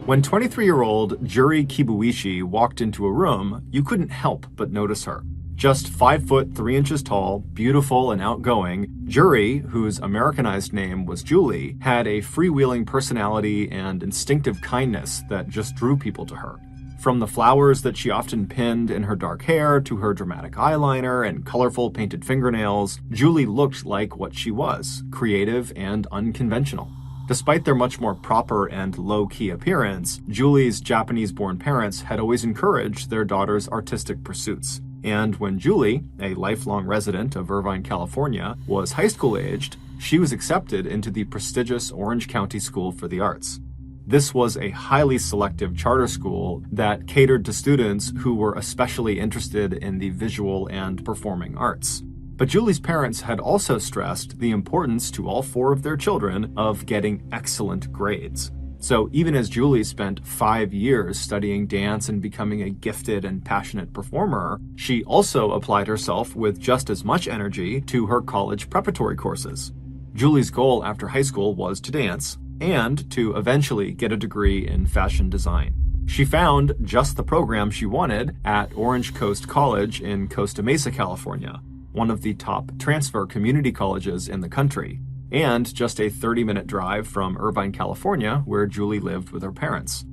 When 23-year-old Juri Kibuishi walked into a room, you couldn't help but notice her. Just 5 foot 3 inches tall, beautiful and outgoing, Juri, whose Americanized name was Julie, had a freewheeling personality and instinctive kindness that just drew people to her. From the flowers that she often pinned in her dark hair to her dramatic eyeliner and colorful painted fingernails, Julie looked like what she was, creative and unconventional. Despite their much more proper and low-key appearance, Julie's Japanese-born parents had always encouraged their daughter's artistic pursuits. And when Julie, a lifelong resident of Irvine, California, was high school-aged, she was accepted into the prestigious Orange County School for the Arts. This was a highly selective charter school that catered to students who were especially interested in the visual and performing arts. But Julie's parents had also stressed the importance to all 4 of their children of getting excellent grades. So even as Julie spent 5 years studying dance and becoming a gifted and passionate performer, she also applied herself with just as much energy to her college preparatory courses. Julie's goal after high school was to dance and to eventually get a degree in fashion design. She found just the program she wanted at Orange Coast College in Costa Mesa, California, one of the top transfer community colleges in the country, and just a 30-minute drive from Irvine, California, where Julie lived with her parents.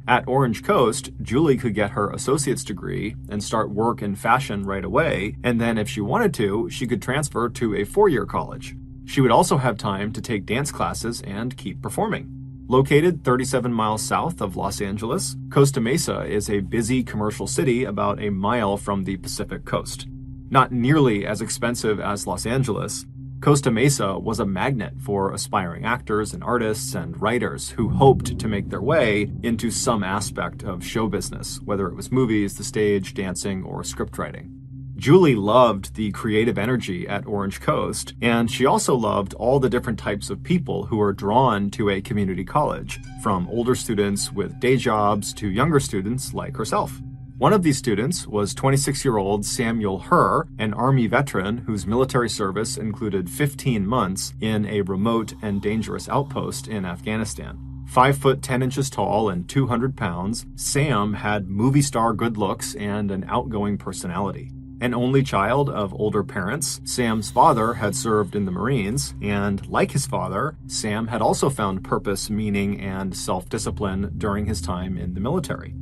At Orange Coast, Julie could get her associate's degree and start work in fashion right away, and then if she wanted to, she could transfer to a 4-year college. She would also have time to take dance classes and keep performing. Located 37 miles south of Los Angeles, Costa Mesa is a busy commercial city about a mile from the Pacific coast. Not nearly as expensive as Los Angeles, Costa Mesa was a magnet for aspiring actors and artists and writers who hoped to make their way into some aspect of show business, whether it was movies, the stage, dancing, or script writing. Julie loved the creative energy at Orange Coast, and she also loved all the different types of people who are drawn to a community college, from older students with day jobs to younger students like herself. One of these students was 26-year-old Samuel Herr, an Army veteran whose military service included 15 months in a remote and dangerous outpost in Afghanistan. 5 foot 10 inches tall and 200 pounds, Sam had movie star good looks and an outgoing personality. An only child of older parents, Sam's father had served in the Marines, and like his father, Sam had also found purpose, meaning, and self-discipline during his time in the military.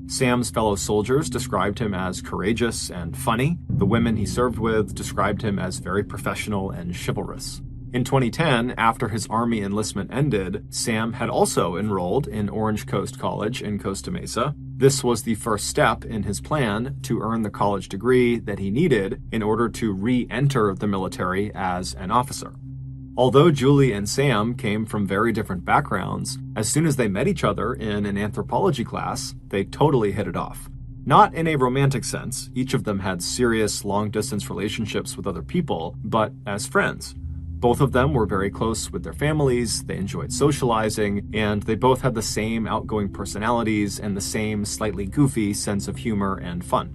Sam's fellow soldiers described him as courageous and funny. The women he served with described him as very professional and chivalrous. In 2010, after his Army enlistment ended, Sam had also enrolled in Orange Coast College in Costa Mesa. This was the first step in his plan to earn the college degree that he needed in order to re-enter the military as an officer. Although Julie and Sam came from very different backgrounds, as soon as they met each other in an anthropology class, they totally hit it off. Not in a romantic sense, each of them had serious long-distance relationships with other people, but as friends. Both of them were very close with their families, they enjoyed socializing, and they both had the same outgoing personalities and the same slightly goofy sense of humor and fun.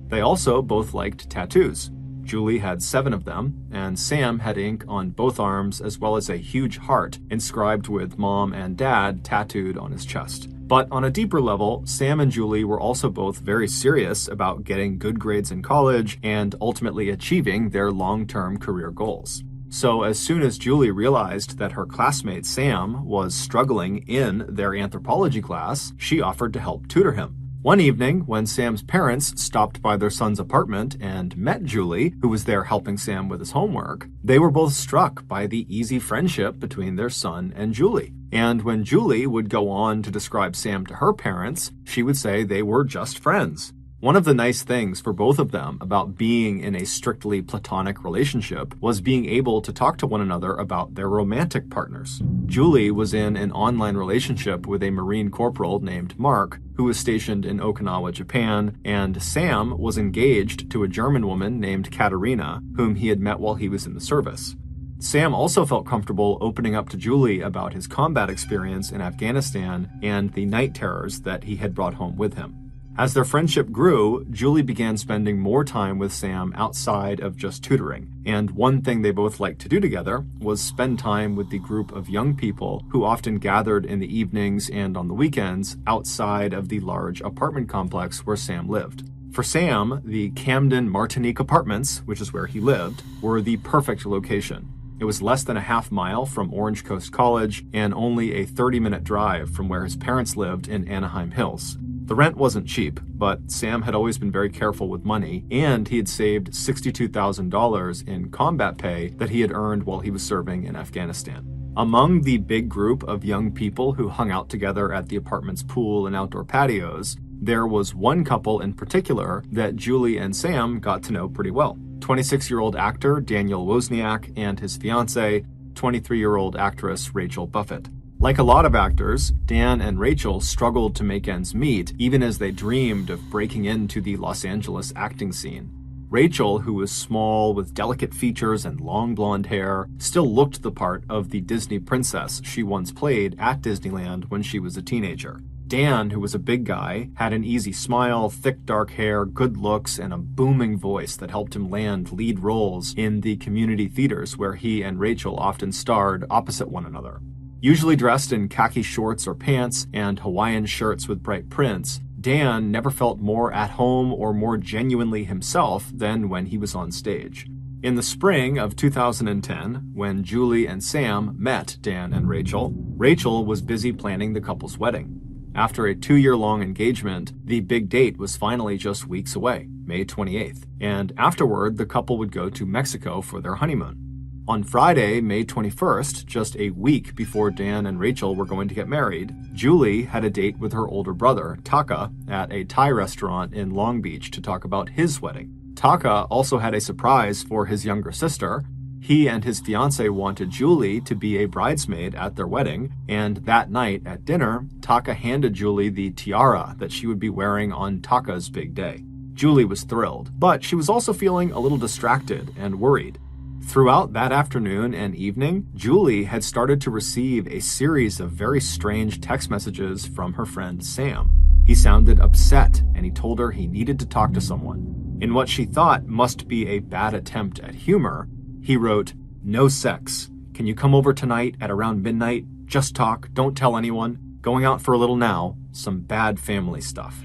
They also both liked tattoos. Julie had 7 of them, and Sam had ink on both arms as well as a huge heart inscribed with Mom and Dad tattooed on his chest. But on a deeper level, Sam and Julie were also both very serious about getting good grades in college and ultimately achieving their long-term career goals. So as soon as Julie realized that her classmate Sam was struggling in their anthropology class, she offered to help tutor him. One evening, when Sam's parents stopped by their son's apartment and met Julie, who was there helping Sam with his homework, they were both struck by the easy friendship between their son and Julie. And when Julie would go on to describe Sam to her parents, she would say they were just friends. One of the nice things for both of them about being in a strictly platonic relationship was being able to talk to one another about their romantic partners. Julie was in an online relationship with a Marine corporal named Mark, who was stationed in Okinawa, Japan, and Sam was engaged to a German woman named Katerina, whom he had met while he was in the service. Sam also felt comfortable opening up to Julie about his combat experience in Afghanistan and the night terrors that he had brought home with him. As their friendship grew, Julie began spending more time with Sam outside of just tutoring, and one thing they both liked to do together was spend time with the group of young people who often gathered in the evenings and on the weekends outside of the large apartment complex where Sam lived. For Sam, the Camden Martinique Apartments, which is where he lived, were the perfect location. It was less than a half mile from Orange Coast College and only a 30-minute drive from where his parents lived in Anaheim Hills. The rent wasn't cheap, but Sam had always been very careful with money, and he had saved $62,000 in combat pay that he had earned while he was serving in Afghanistan. Among the big group of young people who hung out together at the apartment's pool and outdoor patios, there was one couple in particular that Julie and Sam got to know pretty well. 26-year-old actor Daniel Wozniak and his fiancée, 23-year-old actress Rachel Buffett. Like a lot of actors, Dan and Rachel struggled to make ends meet even as they dreamed of breaking into the Los Angeles acting scene. Rachel, who was small with delicate features and long blonde hair, still looked the part of the Disney princess she once played at Disneyland when she was a teenager. Dan, who was a big guy, had an easy smile, thick dark hair, good looks, and a booming voice that helped him land lead roles in the community theaters where he and Rachel often starred opposite one another. Usually dressed in khaki shorts or pants and Hawaiian shirts with bright prints, Dan never felt more at home or more genuinely himself than when he was on stage. In the spring of 2010, when Julie and Sam met Dan and Rachel, Rachel was busy planning the couple's wedding. After a 2-year-long engagement, the big date was finally just weeks away, May 28th, and afterward the couple would go to Mexico for their honeymoon. On Friday, May 21st, just a week before Dan and Rachel were going to get married, Julie had a date with her older brother, Taka, at a Thai restaurant in Long Beach to talk about his wedding. Taka also had a surprise for his younger sister. He and his fiancée wanted Julie to be a bridesmaid at their wedding, and that night at dinner, Taka handed Julie the tiara that she would be wearing on Taka's big day. Julie was thrilled, but she was also feeling a little distracted and worried. Throughout that afternoon and evening, Julie had started to receive a series of very strange text messages from her friend Sam. He sounded upset, and he told her he needed to talk to someone. In what she thought must be a bad attempt at humor, he wrote, "No sex. Can you come over tonight at around midnight? Just talk, don't tell anyone. Going out for a little now. Some bad family stuff."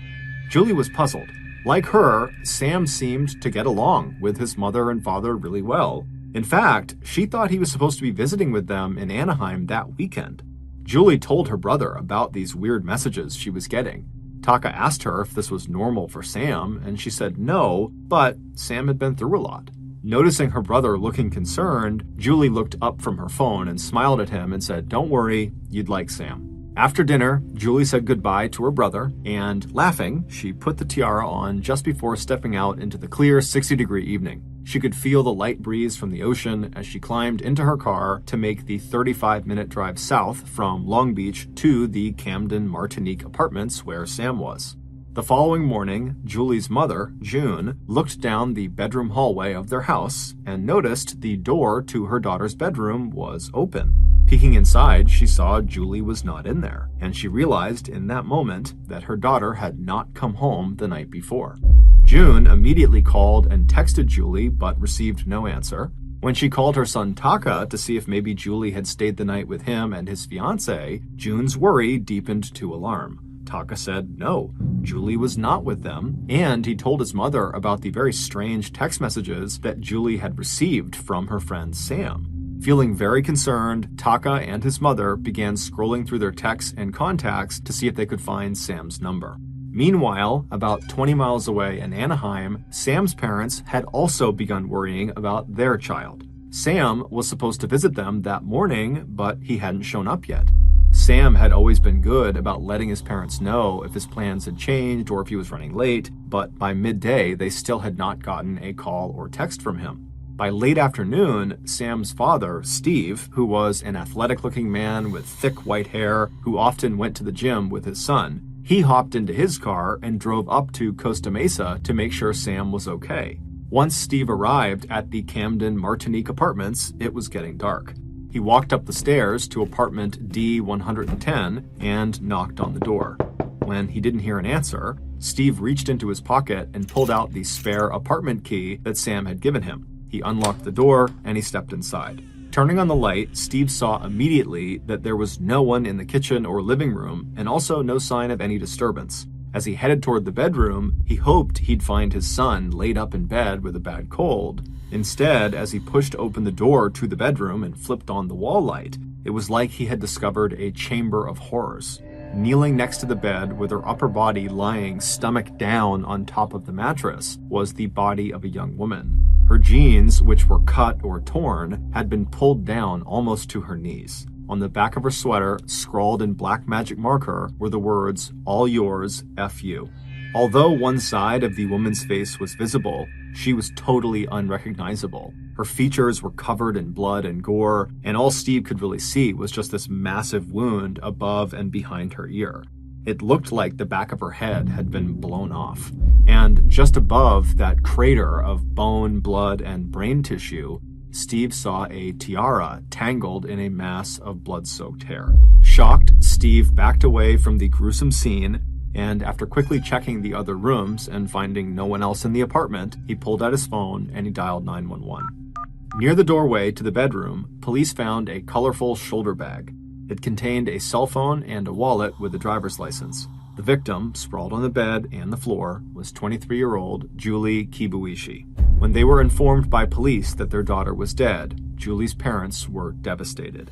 Julie was puzzled. Like her, Sam seemed to get along with his mother and father really well. In fact, she thought he was supposed to be visiting with them in Anaheim that weekend. Julie told her brother about these weird messages she was getting. Taka asked her if this was normal for Sam, and she said no, but Sam had been through a lot. Noticing her brother looking concerned, Julie looked up from her phone and smiled at him and said, "Don't worry, you'd like Sam." After dinner, Julie said goodbye to her brother, and laughing, she put the tiara on just before stepping out into the clear 60-degree evening. She could feel the light breeze from the ocean as she climbed into her car to make the 35-minute drive south from Long Beach to the Camden Martinique Apartments where Sam was. The following morning, Julie's mother, June, looked down the bedroom hallway of their house and noticed the door to her daughter's bedroom was open. Peeking inside, she saw Julie was not in there, and she realized in that moment that her daughter had not come home the night before. June immediately called and texted Julie, but received no answer. When she called her son Taka to see if maybe Julie had stayed the night with him and his fiancée, June's worry deepened to alarm. Taka said no, Julie was not with them, and he told his mother about the very strange text messages that Julie had received from her friend Sam. Feeling very concerned, Taka and his mother began scrolling through their texts and contacts to see if they could find Sam's number. Meanwhile, about 20 miles away in Anaheim, Sam's parents had also begun worrying about their child. Sam was supposed to visit them that morning, but he hadn't shown up yet. Sam had always been good about letting his parents know if his plans had changed or if he was running late, but by midday, they still had not gotten a call or text from him. By late afternoon, Sam's father, Steve, who was an athletic-looking man with thick white hair who often went to the gym with his son, he hopped into his car and drove up to Costa Mesa to make sure Sam was okay. Once Steve arrived at the Camden Martinique Apartments, it was getting dark. He walked up the stairs to apartment D110 and knocked on the door. When he didn't hear an answer, Steve reached into his pocket and pulled out the spare apartment key that Sam had given him. He unlocked the door and he stepped inside. Turning on the light, Steve saw immediately that there was no one in the kitchen or living room, and also no sign of any disturbance. As he headed toward the bedroom, he hoped he'd find his son laid up in bed with a bad cold. Instead, as he pushed open the door to the bedroom and flipped on the wall light, it was like he had discovered a chamber of horrors. Kneeling next to the bed with her upper body lying stomach down on top of the mattress was the body of a young woman. Her jeans, which were cut or torn, had been pulled down almost to her knees. On the back of her sweater, scrawled in black magic marker, were the words, "All yours, F you." Although one side of the woman's face was visible, she was totally unrecognizable. Her features were covered in blood and gore, and all Steve could really see was just this massive wound above and behind her ear. It looked like the back of her head had been blown off. And just above that crater of bone, blood, and brain tissue, Steve saw a tiara tangled in a mass of blood-soaked hair. Shocked, Steve backed away from the gruesome scene, and after quickly checking the other rooms and finding no one else in the apartment, he pulled out his phone and he dialed 911. Near the doorway to the bedroom, police found a colorful shoulder bag. It contained a cell phone and a wallet with a driver's license. The victim, sprawled on the bed and the floor, was 23-year-old Julie Kibuishi. When they were informed by police that their daughter was dead, Julie's parents were devastated.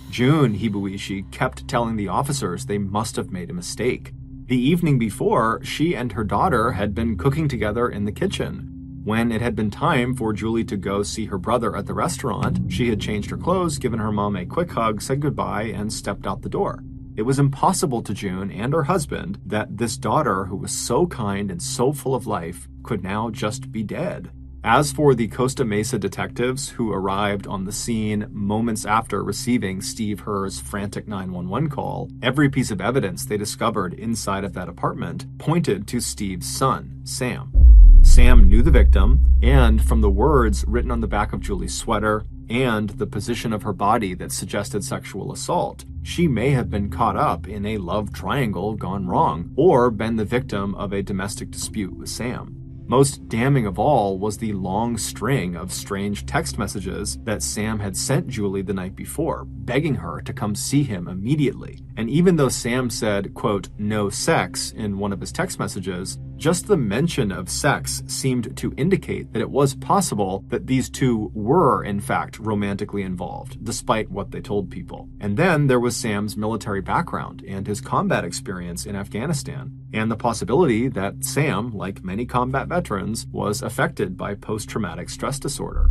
June Hibuishi kept telling the officers they must have made a mistake. The evening before, she and her daughter had been cooking together in the kitchen. When it had been time for Julie to go see her brother at the restaurant, she had changed her clothes, given her mom a quick hug, said goodbye, and stepped out the door. It was impossible to June and her husband that this daughter, who was so kind and so full of life, could now just be dead. As for the Costa Mesa detectives who arrived on the scene moments after receiving Steve Herr's frantic 911 call, every piece of evidence they discovered inside of that apartment pointed to Steve's son, Sam. Sam knew the victim, and from the words written on the back of Julie's sweater and the position of her body that suggested sexual assault, she may have been caught up in a love triangle gone wrong, or been the victim of a domestic dispute with Sam. Most damning of all was the long string of strange text messages that Sam had sent Julie the night before, begging her to come see him immediately. And even though Sam said, quote, "no sex" in one of his text messages, just the mention of sex seemed to indicate that it was possible that these two were, in fact, romantically involved, despite what they told people. And then there was Sam's military background and his combat experience in Afghanistan, and the possibility that Sam, like many combat veterans, was affected by post-traumatic stress disorder.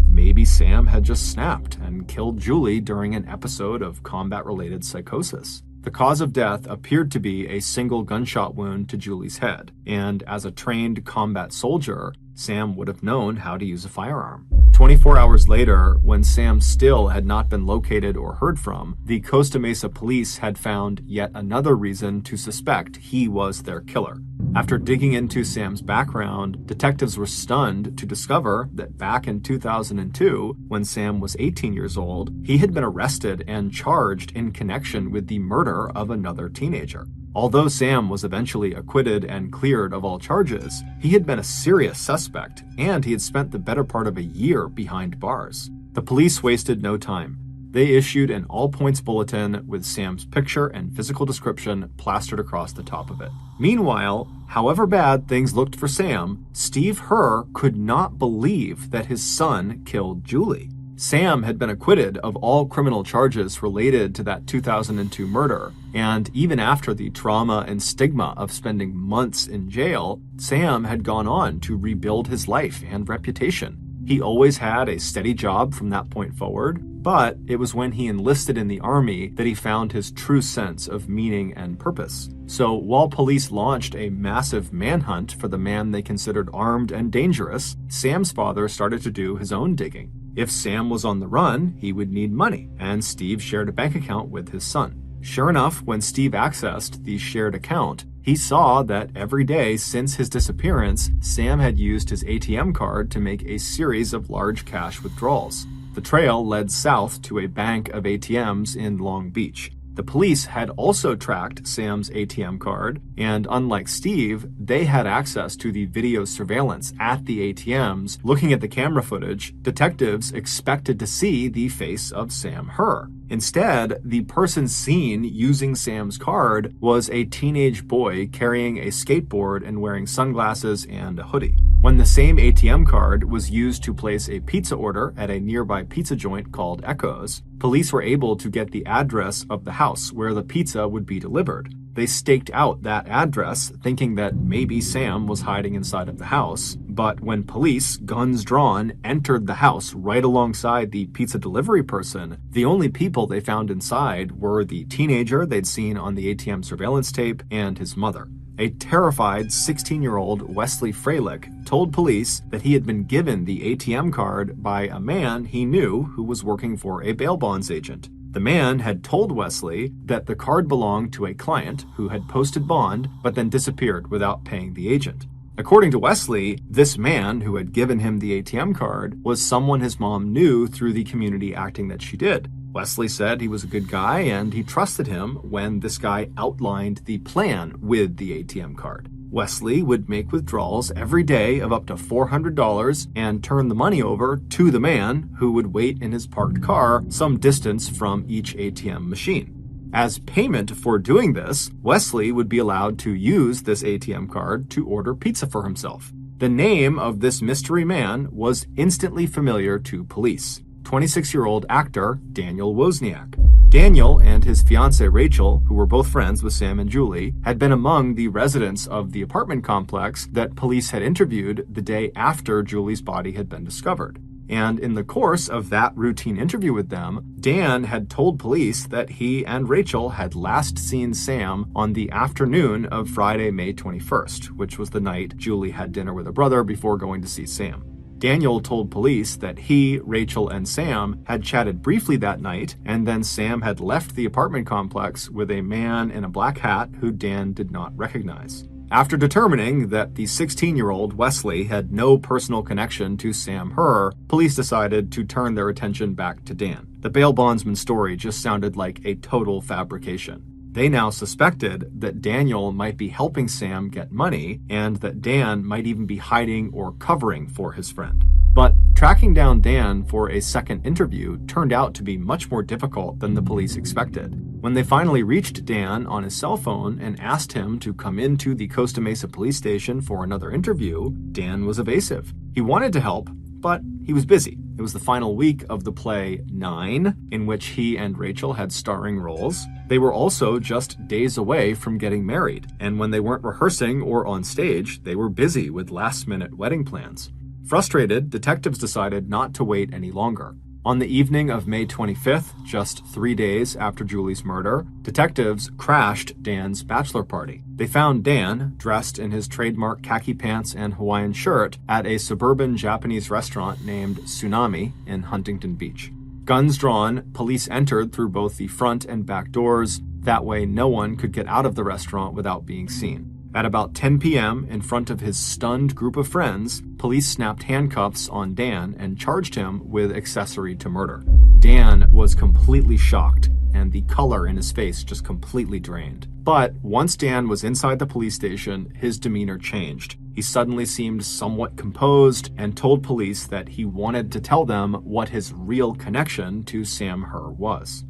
Maybe Sam had just snapped and killed Julie during an episode of combat-related psychosis. The cause of death appeared to be a single gunshot wound to Julie's head, and as a trained combat soldier, Sam would have known how to use a firearm. 24 hours later, when Sam still had not been located or heard from, the Costa Mesa police had found yet another reason to suspect he was their killer. After digging into Sam's background, detectives were stunned to discover that back in 2002, when Sam was 18 years old, he had been arrested and charged in connection with the murder of another teenager. Although Sam was eventually acquitted and cleared of all charges, he had been a serious suspect, and he had spent the better part of a year behind bars. The police wasted no time. They issued an all-points bulletin with Sam's picture and physical description plastered across the top of it. Meanwhile, however bad things looked for Sam, Steve Herr could not believe that his son killed Julie. Sam had been acquitted of all criminal charges related to that 2002 murder, and even after the trauma and stigma of spending months in jail, Sam had gone on to rebuild his life and reputation. He always had a steady job from that point forward, but it was when he enlisted in the army that he found his true sense of meaning and purpose. So while police launched a massive manhunt for the man they considered armed and dangerous, Sam's father started to do his own digging. If Sam was on the run, he would need money, and Steve shared a bank account with his son. Sure enough, when Steve accessed the shared account, he saw that every day since his disappearance, Sam had used his ATM card to make a series of large cash withdrawals. The trail led south to a bank of ATMs in Long Beach. The police had also tracked Sam's ATM card, and unlike Steve, they had access to the video surveillance at the ATMs. Looking at the camera footage, detectives expected to see the face of Sam Herr. Instead, the person seen using Sam's card was a teenage boy carrying a skateboard and wearing sunglasses and a hoodie. When the same ATM card was used to place a pizza order at a nearby pizza joint called Echoes, police were able to get the address of the house where the pizza would be delivered. They staked out that address, thinking that maybe Sam was hiding inside of the house, but when police, guns drawn, entered the house right alongside the pizza delivery person, the only people they found inside were the teenager they'd seen on the ATM surveillance tape and his mother. A terrified 16-year-old Wesley Freilich told police that he had been given the ATM card by a man he knew who was working for a bail bonds agent. The man had told Wesley that the card belonged to a client who had posted bond but then disappeared without paying the agent. According to Wesley, this man who had given him the ATM card was someone his mom knew through the community acting that she did. Wesley said he was a good guy and he trusted him when this guy outlined the plan with the ATM card. Wesley would make withdrawals every day of up to $400 and turn the money over to the man who would wait in his parked car some distance from each ATM machine. As payment for doing this, Wesley would be allowed to use this ATM card to order pizza for himself. The name of this mystery man was instantly familiar to police: 26-year-old actor Daniel Wozniak. Daniel and his fiancée Rachel, who were both friends with Sam and Julie, had been among the residents of the apartment complex that police had interviewed the day after Julie's body had been discovered. And in the course of that routine interview with them, Dan had told police that he and Rachel had last seen Sam on the afternoon of Friday, May 21st, which was the night Julie had dinner with her brother before going to see Sam. Daniel told police that he, Rachel, and Sam had chatted briefly that night, and then Sam had left the apartment complex with a man in a black hat who Dan did not recognize. After determining that the 16-year-old Wesley had no personal connection to Sam Herr, police decided to turn their attention back to Dan. The bail bondsman story just sounded like a total fabrication. They now suspected that Daniel might be helping Sam get money and that Dan might even be hiding or covering for his friend. But tracking down Dan for a second interview turned out to be much more difficult than the police expected. When they finally reached Dan on his cell phone and asked him to come into the Costa Mesa police station for another interview, Dan was evasive. He wanted to help, but he was busy. It was the final week of the play 9, in which he and Rachel had starring roles. They were also just days away from getting married, and when they weren't rehearsing or on stage, they were busy with last-minute wedding plans. Frustrated, detectives decided not to wait any longer. On the evening of May 25th, just 3 days after Julie's murder, detectives crashed Dan's bachelor party. They found Dan, dressed in his trademark khaki pants and Hawaiian shirt, at a suburban Japanese restaurant named Tsunami in Huntington Beach. Guns drawn, police entered through both the front and back doors. That way, no one could get out of the restaurant without being seen. At about 10 p.m., in front of his stunned group of friends, police snapped handcuffs on Dan and charged him with accessory to murder. Dan was completely shocked, and the color in his face just completely drained. But once Dan was inside the police station, his demeanor changed. He suddenly seemed somewhat composed and told police that he wanted to tell them what his real connection to Sam Herr was.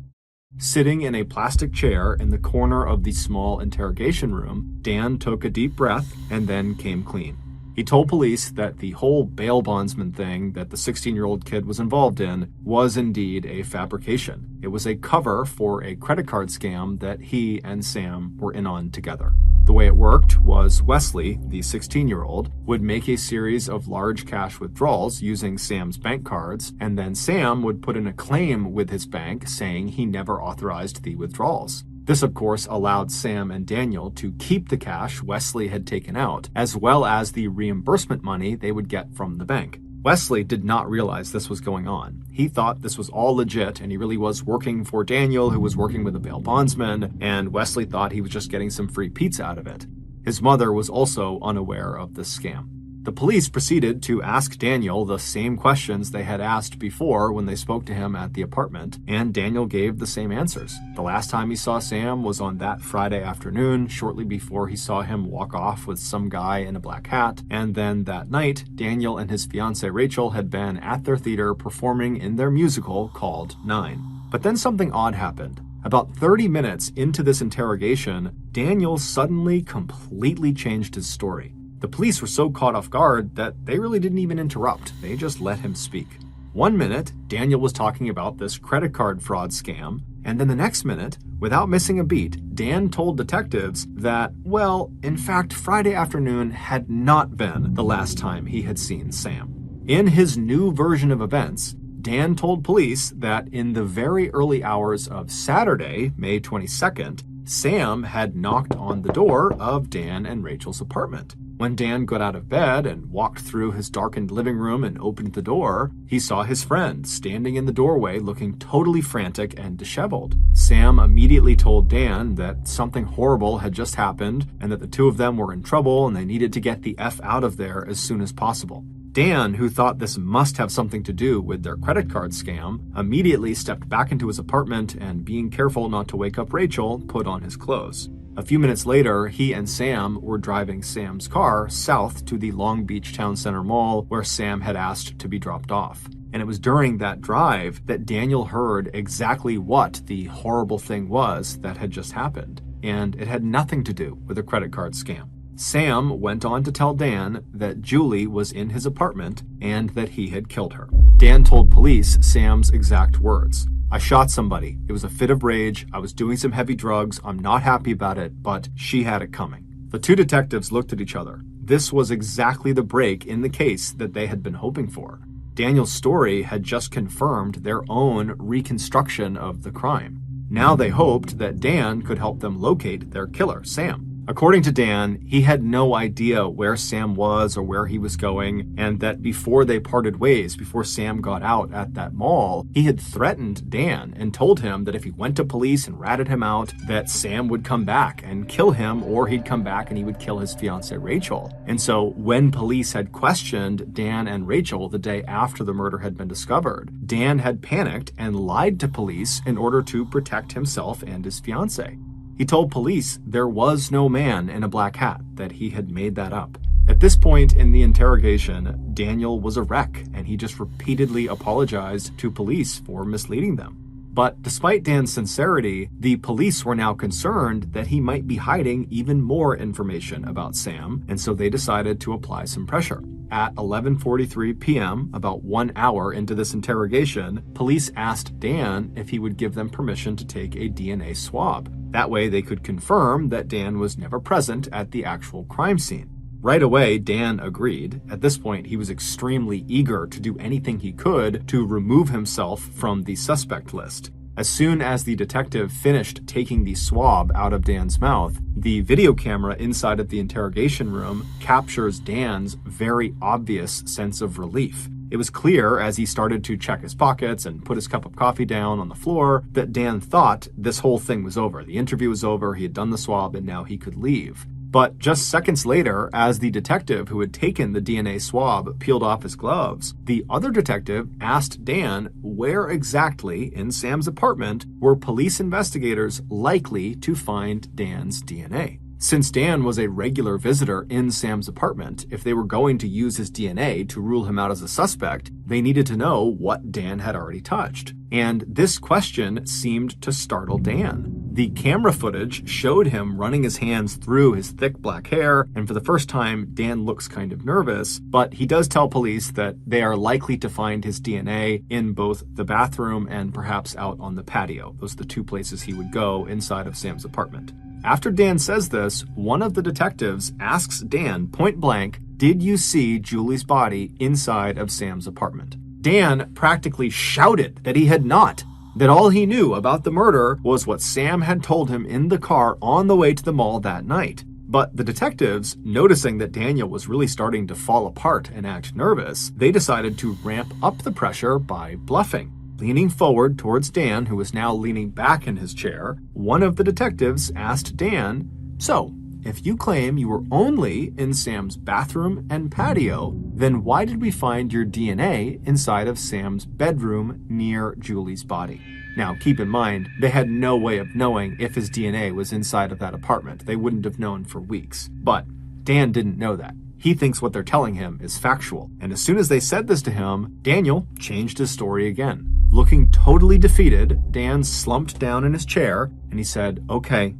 Sitting in a plastic chair in the corner of the small interrogation room, Dan took a deep breath and then came clean. He told police that the whole bail bondsman thing that the 16-year-old kid was involved in was indeed a fabrication. It was a cover for a credit card scam that he and Sam were in on together. The way it worked was Wesley, the 16-year-old, would make a series of large cash withdrawals using Sam's bank cards, and then Sam would put in a claim with his bank saying he never authorized the withdrawals. This, of course, allowed Sam and Daniel to keep the cash Wesley had taken out, as well as the reimbursement money they would get from the bank. Wesley did not realize this was going on. He thought this was all legit, and he really was working for Daniel, who was working with a bail bondsman, and Wesley thought he was just getting some free pizza out of it. His mother was also unaware of this scam. The police proceeded to ask Daniel the same questions they had asked before when they spoke to him at the apartment, and Daniel gave the same answers. The last time he saw Sam was on that Friday afternoon, shortly before he saw him walk off with some guy in a black hat, and then that night, Daniel and his fiancée Rachel had been at their theater performing in their musical called 9. But then something odd happened. About 30 minutes into this interrogation, Daniel suddenly completely changed his story. The police were so caught off guard that they really didn't even interrupt. They just let him speak. One minute, Daniel was talking about this credit card fraud scam, and then the next minute, without missing a beat, Dan told detectives that, well, in fact, Friday afternoon had not been the last time he had seen Sam. In his new version of events, Dan told police that in the very early hours of Saturday, May 22nd, Sam had knocked on the door of Dan and Rachel's apartment. When Dan got out of bed and walked through his darkened living room and opened the door, he saw his friend standing in the doorway looking totally frantic and disheveled. Sam immediately told Dan that something horrible had just happened and that the two of them were in trouble and they needed to get the F out of there as soon as possible. Dan, who thought this must have something to do with their credit card scam, immediately stepped back into his apartment and, being careful not to wake up Rachel, put on his clothes. A few minutes later, he and Sam were driving Sam's car south to the Long Beach Town Center Mall where Sam had asked to be dropped off. And it was during that drive that Daniel heard exactly what the horrible thing was that had just happened. And it had nothing to do with a credit card scam. Sam went on to tell Dan that Julie was in his apartment and that he had killed her. Dan told police Sam's exact words. "I shot somebody. It was a fit of rage. I was doing some heavy drugs. I'm not happy about it, but she had it coming." The two detectives looked at each other. This was exactly the break in the case that they had been hoping for. Daniel's story had just confirmed their own reconstruction of the crime. Now they hoped that Dan could help them locate their killer, Sam. According to Dan, he had no idea where Sam was or where he was going, and that before they parted ways, before Sam got out at that mall, he had threatened Dan and told him that if he went to police and ratted him out, that Sam would come back and kill him, or he'd come back and he would kill his fiancée Rachel. And so when police had questioned Dan and Rachel the day after the murder had been discovered, Dan had panicked and lied to police in order to protect himself and his fiancée. He told police there was no man in a black hat, that he had made that up. At this point in the interrogation, Daniel was a wreck, and he just repeatedly apologized to police for misleading them. But despite Dan's sincerity, the police were now concerned that he might be hiding even more information about Sam, and so they decided to apply some pressure. At 11:43 p.m., about 1 hour into this interrogation, police asked Dan if he would give them permission to take a DNA swab. That way they could confirm that Dan was never present at the actual crime scene. Right away, Dan agreed. At this point, he was extremely eager to do anything he could to remove himself from the suspect list. As soon as the detective finished taking the swab out of Dan's mouth, the video camera inside of the interrogation room captures Dan's very obvious sense of relief. It was clear as he started to check his pockets and put his cup of coffee down on the floor that Dan thought this whole thing was over. The interview was over, he had done the swab, and now he could leave. But just seconds later, as the detective who had taken the DNA swab peeled off his gloves, the other detective asked Dan where exactly in Sam's apartment were police investigators likely to find Dan's DNA. Since Dan was a regular visitor in Sam's apartment, if they were going to use his DNA to rule him out as a suspect, they needed to know what Dan had already touched. And this question seemed to startle Dan. The camera footage showed him running his hands through his thick black hair, and for the first time, Dan looks kind of nervous, but he does tell police that they are likely to find his DNA in both the bathroom and perhaps out on the patio. Those are the two places he would go inside of Sam's apartment. After Dan says this, one of the detectives asks Dan point blank, "Did you see Julie's body inside of Sam's apartment?" Dan practically shouted that he had not, that all he knew about the murder was what Sam had told him in the car on the way to the mall that night. But the detectives, noticing that Daniel was really starting to fall apart and act nervous, they decided to ramp up the pressure by bluffing. Leaning forward towards Dan, who was now leaning back in his chair, one of the detectives asked Dan, "So, if you claim you were only in Sam's bathroom and patio, then why did we find your DNA inside of Sam's bedroom near Julie's body? Now, keep in mind, they had no way of knowing if his DNA was inside of that apartment. They wouldn't have known for weeks. But Dan didn't know that. He thinks what they're telling him is factual. And as soon as they said this to him, Daniel changed his story again. Looking totally defeated, Dan slumped down in his chair and he said, Okay,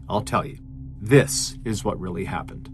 I'll tell you. This is what really happened.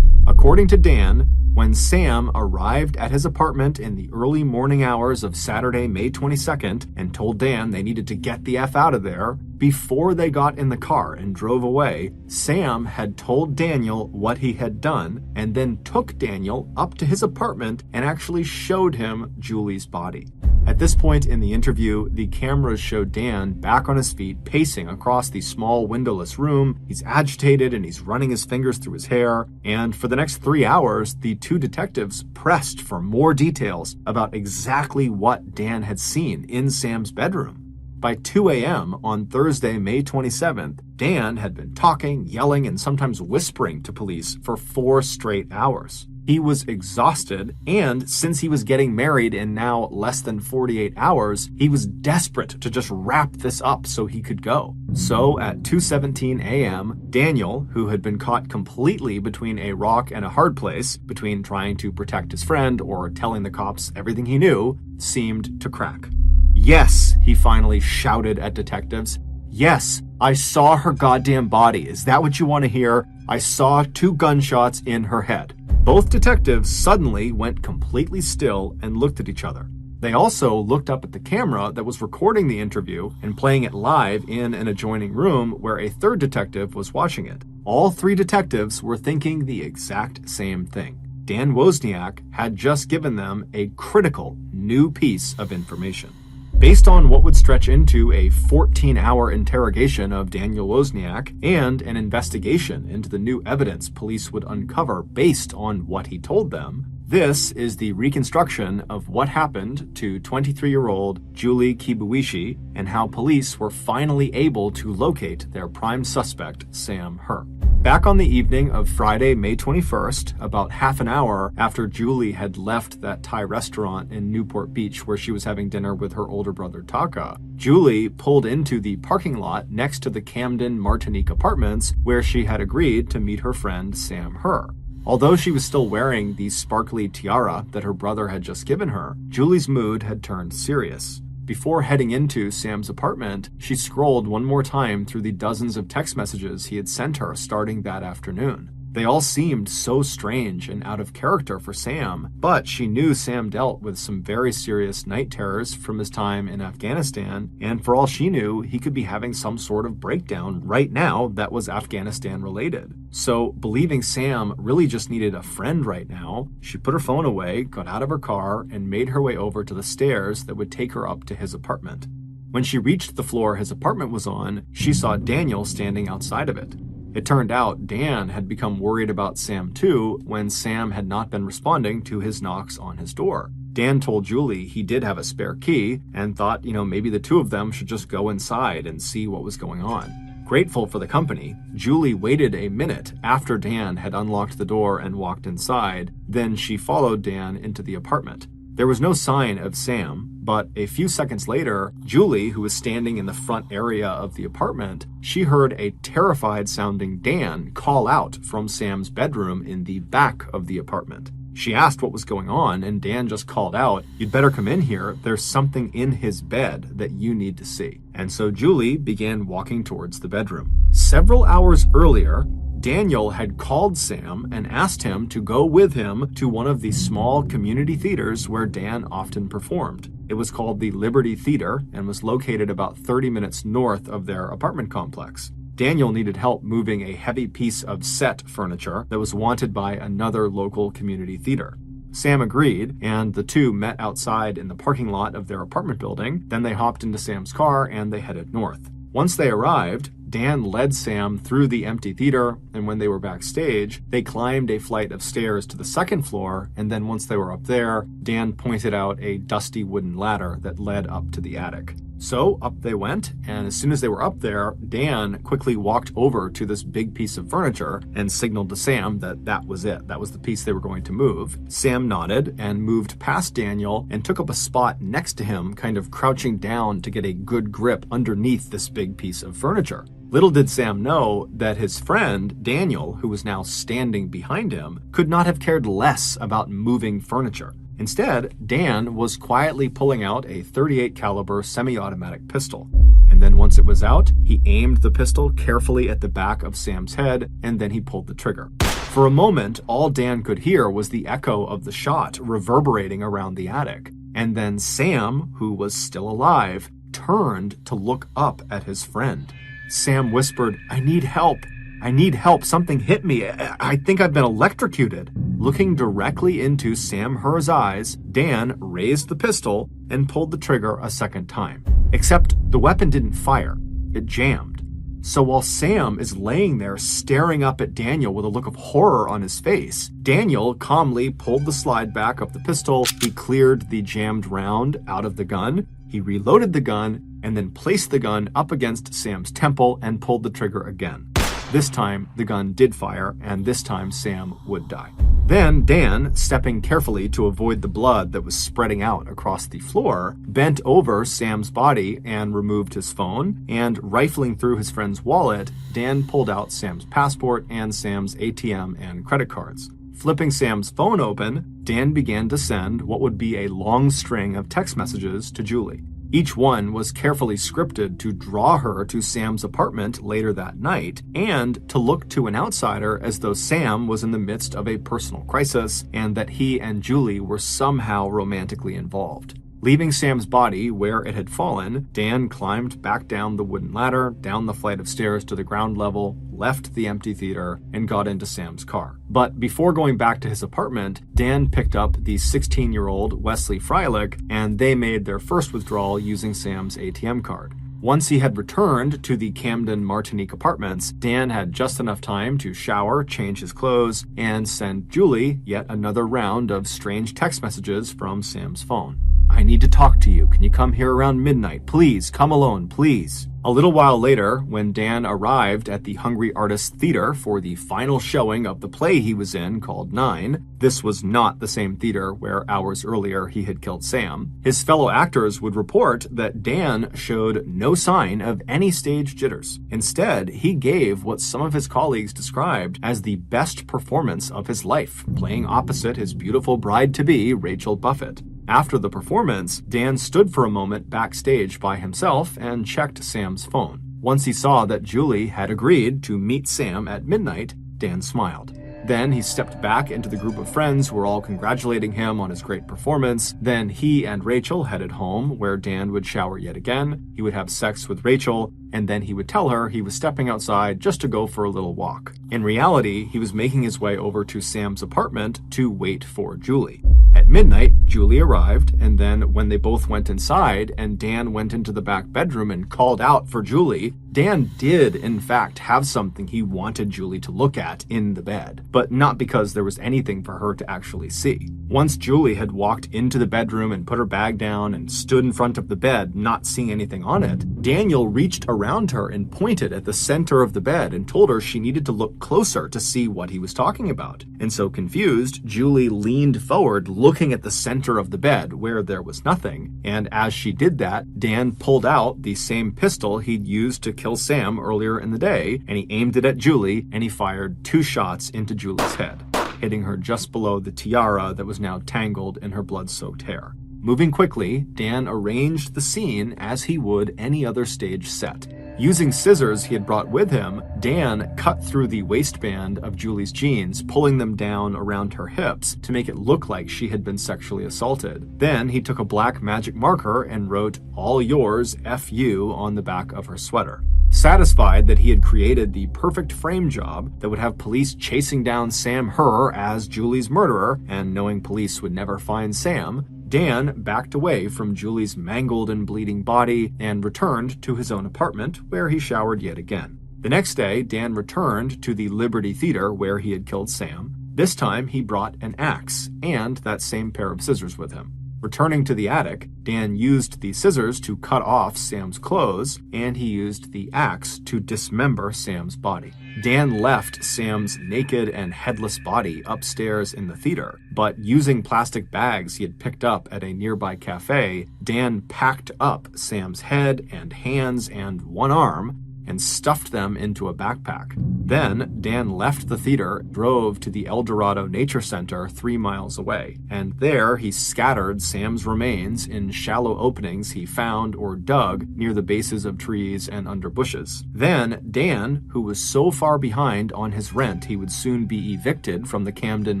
According to Dan, when Sam arrived at his apartment in the early morning hours of Saturday, May 22nd, and told Dan they needed to get the F out of there, before they got in the car and drove away, Sam had told Daniel what he had done and then took Daniel up to his apartment and actually showed him Julie's body. At this point in the interview, the cameras showed Dan back on his feet, pacing across the small windowless room. He's agitated and he's running his fingers through his hair. And for the next 3 hours, the two detectives pressed for more details about exactly what Dan had seen in Sam's bedroom. By 2 a.m. on Thursday, May 27th, Dan had been talking, yelling, and sometimes whispering to police for 4 straight hours. He was exhausted, and since he was getting married in now less than 48 hours, he was desperate to just wrap this up so he could go. So at 2:17 a.m., Daniel, who had been caught completely between a rock and a hard place, between trying to protect his friend or telling the cops everything he knew, seemed to crack. Yes, he finally shouted at detectives. Yes, I saw her goddamn body. Is that what you want to hear? I saw 2 gunshots in her head. Both detectives suddenly went completely still and looked at each other. They also looked up at the camera that was recording the interview and playing it live in an adjoining room where a third detective was watching it. All 3 detectives were thinking the exact same thing. Dan Wozniak had just given them a critical new piece of information. Based on what would stretch into a 14-hour interrogation of Daniel Wozniak and an investigation into the new evidence police would uncover based on what he told them, this is the reconstruction of what happened to 23-year-old Julie Kibuishi and how police were finally able to locate their prime suspect, Sam Her. Back on the evening of Friday, May 21st, about half an hour after Julie had left that Thai restaurant in Newport Beach where she was having dinner with her older brother Taka, Julie pulled into the parking lot next to the Camden Martinique apartments where she had agreed to meet her friend Sam Her. Although she was still wearing the sparkly tiara that her brother had just given her, Julie's mood had turned serious. Before heading into Sam's apartment, she scrolled one more time through the dozens of text messages he had sent her starting that afternoon. They all seemed so strange and out of character for Sam, but she knew Sam dealt with some very serious night terrors from his time in Afghanistan, and for all she knew, he could be having some sort of breakdown right now that was Afghanistan related. So, believing Sam really just needed a friend right now, she put her phone away, got out of her car, and made her way over to the stairs that would take her up to his apartment. When she reached the floor his apartment was on, she saw Daniel standing outside of it. It turned out Dan had become worried about Sam too when Sam had not been responding to his knocks on his door. Dan told Julie he did have a spare key and thought, maybe the two of them should just go inside and see what was going on. Grateful for the company, Julie waited a minute after Dan had unlocked the door and walked inside, then she followed Dan into the apartment. There was no sign of Sam, but a few seconds later, Julie, who was standing in the front area of the apartment, she heard a terrified-sounding Dan call out from Sam's bedroom in the back of the apartment. She asked what was going on, and Dan just called out, "You'd better come in here. There's something in his bed that you need to see." And so Julie began walking towards the bedroom. Several hours earlier, Daniel had called Sam and asked him to go with him to one of the small community theaters where Dan often performed. It was called the Liberty Theater and was located about 30 minutes north of their apartment complex. Daniel needed help moving a heavy piece of set furniture that was wanted by another local community theater. Sam agreed, and the two met outside in the parking lot of their apartment building. Then they hopped into Sam's car and they headed north. Once they arrived, Dan led Sam through the empty theater, and when they were backstage, they climbed a flight of stairs to the second floor, and then once they were up there, Dan pointed out a dusty wooden ladder that led up to the attic. So up they went, and as soon as they were up there, Dan quickly walked over to this big piece of furniture and signaled to Sam that that was it. That was the piece they were going to move. Sam nodded and moved past Daniel and took up a spot next to him, kind of crouching down to get a good grip underneath this big piece of furniture. Little did Sam know that his friend, Daniel, who was now standing behind him, could not have cared less about moving furniture. Instead, Dan was quietly pulling out a .38 caliber semi-automatic pistol. And then once it was out, he aimed the pistol carefully at the back of Sam's head, and then he pulled the trigger. For a moment, all Dan could hear was the echo of the shot reverberating around the attic. And then Sam, who was still alive, turned to look up at his friend. Sam whispered, "I need help. I need help. Something hit me. I think I've been electrocuted." Looking directly into Sam Herr's eyes, Dan raised the pistol and pulled the trigger a second time. Except the weapon didn't fire. It jammed. So while Sam is laying there staring up at Daniel with a look of horror on his face, Daniel calmly pulled the slide back of the pistol. He cleared the jammed round out of the gun. He reloaded the gun and then placed the gun up against Sam's temple and pulled the trigger again. This time, the gun did fire, and this time Sam would die. Then Dan, stepping carefully to avoid the blood that was spreading out across the floor, bent over Sam's body and removed his phone, and rifling through his friend's wallet, Dan pulled out Sam's passport and Sam's ATM and credit cards. Flipping Sam's phone open, Dan began to send what would be a long string of text messages to Julie. Each one was carefully scripted to draw her to Sam's apartment later that night and to look to an outsider as though Sam was in the midst of a personal crisis and that he and Julie were somehow romantically involved. Leaving Sam's body where it had fallen, Dan climbed back down the wooden ladder, down the flight of stairs to the ground level, left the empty theater, and got into Sam's car. But before going back to his apartment, Dan picked up the 16-year-old Wesley Freilich, and they made their first withdrawal using Sam's ATM card. Once he had returned to the Camden Martinique apartments, Dan had just enough time to shower, change his clothes, and send Julie yet another round of strange text messages from Sam's phone. "I need to talk to you. Can you come here around midnight? Please, come alone, please." A little while later, when Dan arrived at the Hungry Artists Theater for the final showing of the play he was in called 9, this was not the same theater where hours earlier he had killed Sam, his fellow actors would report that Dan showed no sign of any stage jitters. Instead, he gave what some of his colleagues described as the best performance of his life, playing opposite his beautiful bride-to-be, Rachel Buffett. After the performance, Dan stood for a moment backstage by himself and checked Sam's phone. Once he saw that Julie had agreed to meet Sam at midnight, Dan smiled. Then he stepped back into the group of friends who were all congratulating him on his great performance. Then he and Rachel headed home, where Dan would shower yet again. He would have sex with Rachel, and then he would tell her he was stepping outside just to go for a little walk. In reality, he was making his way over to Sam's apartment to wait for Julie. At midnight, Julie arrived, and then when they both went inside and Dan went into the back bedroom and called out for Julie, Dan did, in fact, have something he wanted Julie to look at in the bed, but not because there was anything for her to actually see. Once Julie had walked into the bedroom and put her bag down and stood in front of the bed, not seeing anything on it, Daniel reached around her and pointed at the center of the bed and told her she needed to look closer to see what he was talking about. And so confused, Julie leaned forward, looking at the center of the bed where there was nothing, and as she did that, Dan pulled out the same pistol he'd used to kill Sam earlier in the day, and he aimed it at Julie, and he fired 2 shots into Julie's head, hitting her just below the tiara that was now tangled in her blood-soaked hair. Moving quickly, Dan arranged the scene as he would any other stage set. Using scissors he had brought with him, Dan cut through the waistband of Julie's jeans, pulling them down around her hips to make it look like she had been sexually assaulted. Then he took a black magic marker and wrote, "All yours, F.U." on the back of her sweater. Satisfied that he had created the perfect frame job that would have police chasing down Sam Herr as Julie's murderer, and knowing police would never find Sam, Dan backed away from Julie's mangled and bleeding body and returned to his own apartment, where he showered yet again. The next day, Dan returned to the Liberty Theater where he had killed Sam. This time, he brought an axe and that same pair of scissors with him. Returning to the attic, Dan used the scissors to cut off Sam's clothes, and he used the axe to dismember Sam's body. Dan left Sam's naked and headless body upstairs in the theater, but using plastic bags he had picked up at a nearby cafe, Dan packed up Sam's head and hands and one arm and stuffed them into a backpack. Then, Dan left the theater, drove to the El Dorado Nature Center 3 miles away, and there he scattered Sam's remains in shallow openings he found or dug near the bases of trees and under bushes. Then, Dan, who was so far behind on his rent he would soon be evicted from the Camden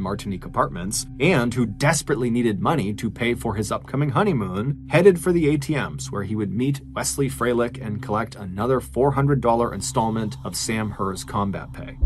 Martinique apartments, and who desperately needed money to pay for his upcoming honeymoon, headed for the ATMs where he would meet Wesley Freilich and collect another $400 installment of Sam Herr's combat pay.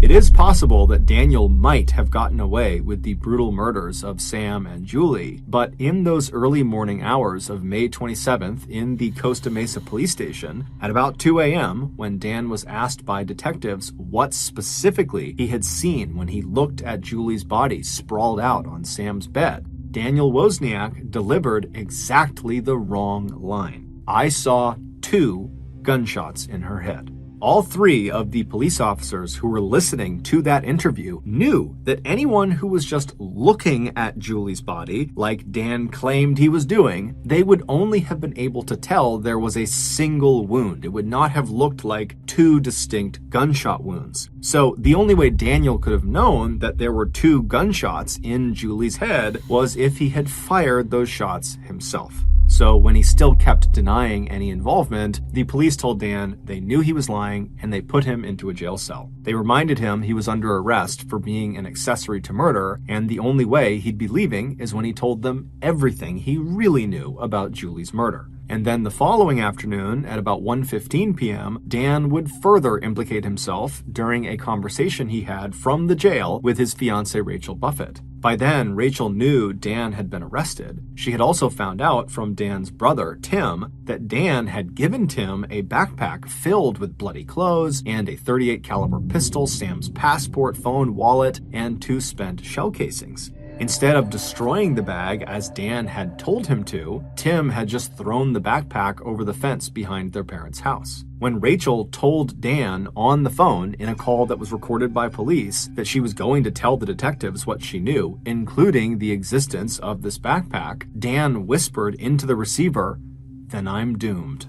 It is possible that Daniel might have gotten away with the brutal murders of Sam and Julie, but in those early morning hours of May 27th in the Costa Mesa police station, at about 2 a.m., when Dan was asked by detectives what specifically he had seen when he looked at Julie's body sprawled out on Sam's bed, Daniel Wozniak delivered exactly the wrong line. "I saw 2 gunshots in her head." All 3 of the police officers who were listening to that interview knew that anyone who was just looking at Julie's body, like Dan claimed he was doing, they would only have been able to tell there was a single wound. It would not have looked like 2 distinct gunshot wounds. So the only way Daniel could have known that there were 2 gunshots in Julie's head was if he had fired those shots himself. So when he still kept denying any involvement, the police told Dan they knew he was lying and they put him into a jail cell. They reminded him he was under arrest for being an accessory to murder, and the only way he'd be leaving is when he told them everything he really knew about Julie's murder. And then the following afternoon, at about 1:15 p.m., Dan would further implicate himself during a conversation he had from the jail with his fiancée Rachel Buffett. By then, Rachel knew Dan had been arrested. She had also found out from Dan's brother, Tim, that Dan had given Tim a backpack filled with bloody clothes and a .38 caliber pistol, Sam's passport, phone, wallet, and 2 spent shell casings. Instead of destroying the bag as Dan had told him to, Tim had just thrown the backpack over the fence behind their parents' house. When Rachel told Dan on the phone in a call that was recorded by police that she was going to tell the detectives what she knew, including the existence of this backpack, Dan whispered into the receiver, "Then I'm doomed."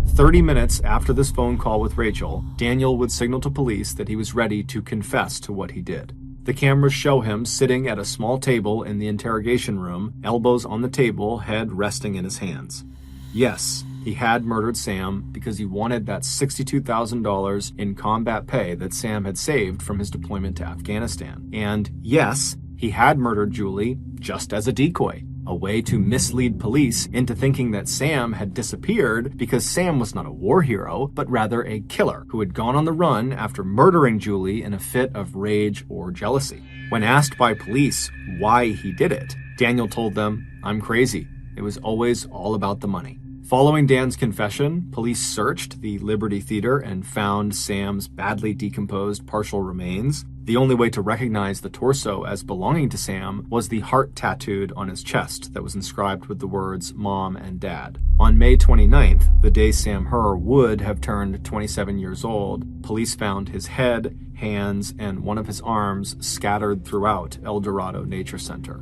30 minutes after this phone call with Rachel, Daniel would signal to police that he was ready to confess to what he did. The cameras show him sitting at a small table in the interrogation room, elbows on the table, head resting in his hands. Yes, he had murdered Sam because he wanted that $62,000 in combat pay that Sam had saved from his deployment to Afghanistan. And yes, he had murdered Julie just as a decoy, a way to mislead police into thinking that Sam had disappeared because Sam was not a war hero, but rather a killer who had gone on the run after murdering Julie in a fit of rage or jealousy. When asked by police why he did it, Daniel told them, "I'm crazy. It was always all about the money." Following Dan's confession, police searched the Liberty Theater and found Sam's badly decomposed partial remains. The only way to recognize the torso as belonging to Sam was the heart tattooed on his chest that was inscribed with the words Mom and Dad. On May 29th, the day Sam Herr would have turned 27 years old, police found his head, hands, and one of his arms scattered throughout El Dorado Nature Center.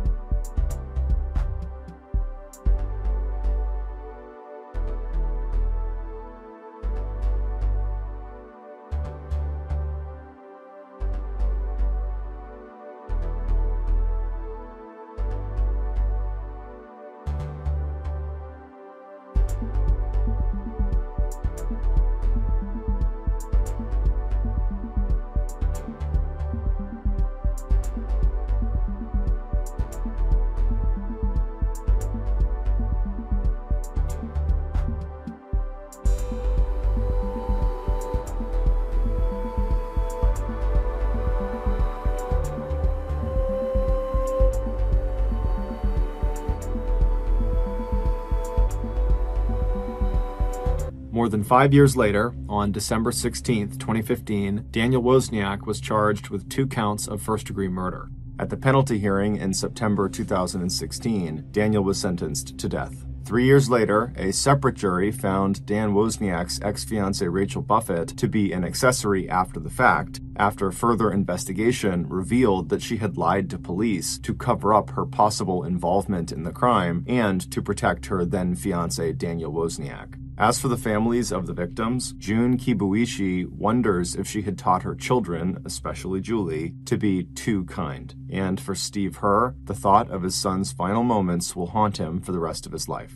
More than 5 years later, on December 16, 2015, Daniel Wozniak was charged with 2 counts of first-degree murder. At the penalty hearing in September 2016, Daniel was sentenced to death. 3 years later, a separate jury found Dan Wozniak's ex-fiancée Rachel Buffett to be an accessory after the fact, after further investigation revealed that she had lied to police to cover up her possible involvement in the crime and to protect her then-fiancé Daniel Wozniak. As for the families of the victims, June Kibuishi wonders if she had taught her children, especially Julie, to be too kind. And for Steve Herr, the thought of his son's final moments will haunt him for the rest of his life.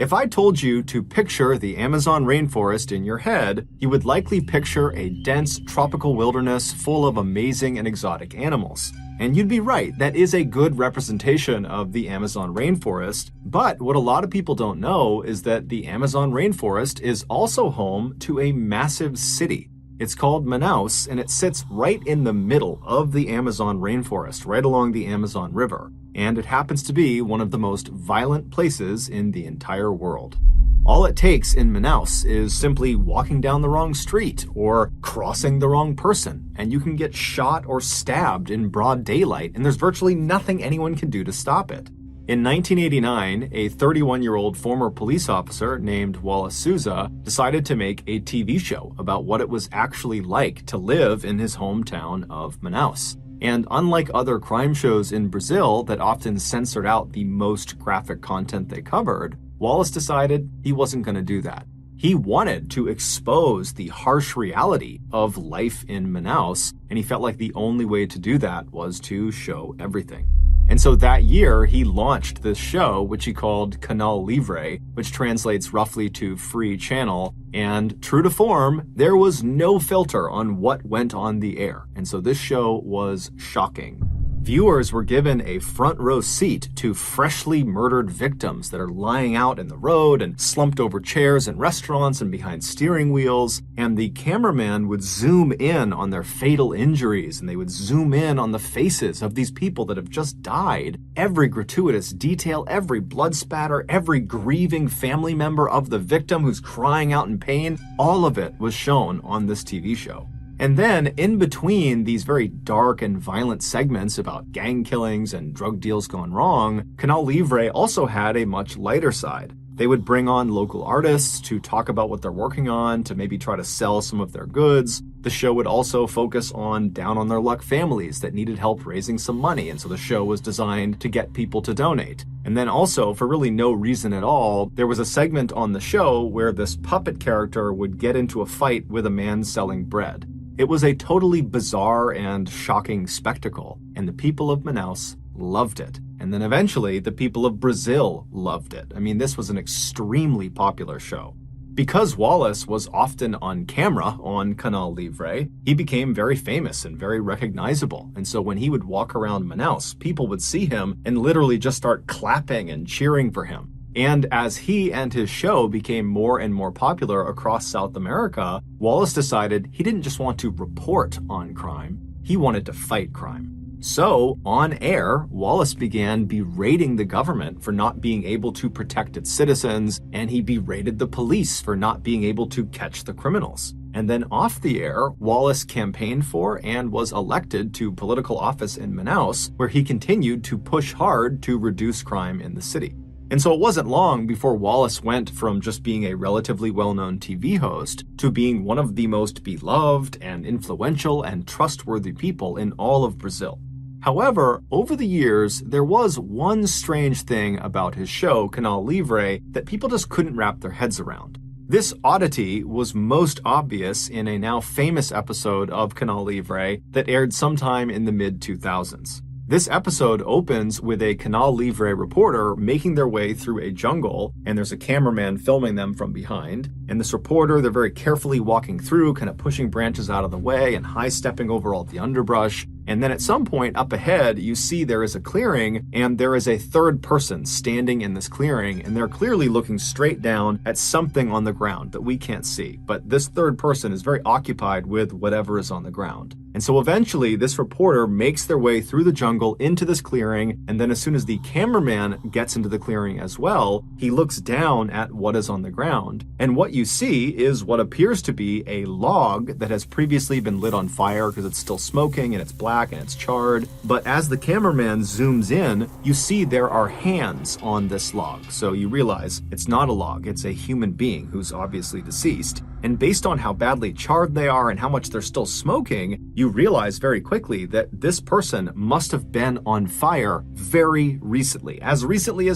If I told you to picture the Amazon rainforest in your head, you would likely picture a dense tropical wilderness full of amazing and exotic animals. And you'd be right, that is a good representation of the Amazon rainforest. But what a lot of people don't know is that the Amazon rainforest is also home to a massive city. It's called Manaus, and it sits right in the middle of the Amazon rainforest, right along the Amazon River. And it happens to be one of the most violent places in the entire world. All it takes in Manaus is simply walking down the wrong street or crossing the wrong person, and you can get shot or stabbed in broad daylight, and there's virtually nothing anyone can do to stop it. In 1989, a 31-year-old former police officer named Wallace Souza decided to make a TV show about what it was actually like to live in his hometown of Manaus. And unlike other crime shows in Brazil that often censored out the most graphic content they covered, Wallace decided he wasn't going to do that. He wanted to expose the harsh reality of life in Manaus, and he felt like the only way to do that was to show everything. And so that year, he launched this show, which he called Canal Livre, which translates roughly to free channel. And true to form, there was no filter on what went on the air. And so this show was shocking. Viewers were given a front row seat to freshly murdered victims that are lying out in the road and slumped over chairs in restaurants and behind steering wheels. And the cameraman would zoom in on their fatal injuries, and they would zoom in on the faces of these people that have just died. Every gratuitous detail, every blood spatter, every grieving family member of the victim who's crying out in pain, all of it was shown on this TV show. And then, in between these very dark and violent segments about gang killings and drug deals gone wrong, Canal Livre also had a much lighter side. They would bring on local artists to talk about what they're working on, to maybe try to sell some of their goods. The show would also focus on down-on-their-luck families that needed help raising some money, and so the show was designed to get people to donate. And then also, for really no reason at all, there was a segment on the show where this puppet character would get into a fight with a man selling bread. It was a totally bizarre and shocking spectacle, and the people of Manaus loved it. And then eventually, the people of Brazil loved it. I mean, this was an extremely popular show. Because Wallace was often on camera on Canal Livre, he became very famous and very recognizable. And so when he would walk around Manaus, people would see him and literally just start clapping and cheering for him. And as he and his show became more and more popular across South America, Wallace decided he didn't just want to report on crime, he wanted to fight crime. So, on air, Wallace began berating the government for not being able to protect its citizens, and he berated the police for not being able to catch the criminals. And then off the air, Wallace campaigned for and was elected to political office in Manaus, where he continued to push hard to reduce crime in the city. And so it wasn't long before Wallace went from just being a relatively well-known TV host to being one of the most beloved and influential and trustworthy people in all of Brazil. However, over the years, there was one strange thing about his show, Canal Livre, that people just couldn't wrap their heads around. This oddity was most obvious in a now famous episode of Canal Livre that aired sometime in the mid-2000s. This episode opens with a Canal Livre reporter making their way through a jungle, and there's a cameraman filming them from behind. And this reporter, they're very carefully walking through, kind of pushing branches out of the way and high-stepping over all the underbrush. And then at some point up ahead, you see there is a clearing, and there is a third person standing in this clearing, and they're clearly looking straight down at something on the ground that we can't see. But this third person is very occupied with whatever is on the ground. And so eventually this reporter makes their way through the jungle into this clearing, and then as soon as the cameraman gets into the clearing as well, he looks down at what is on the ground. And what you see is what appears to be a log that has previously been lit on fire because it's still smoking and it's black and it's charred. But as the cameraman zooms in, you see there are hands on this log. So you realize it's not a log, it's a human being who's obviously deceased. And based on how badly charred they are and how much they're still smoking, you realize very quickly that this person must have been on fire very recently as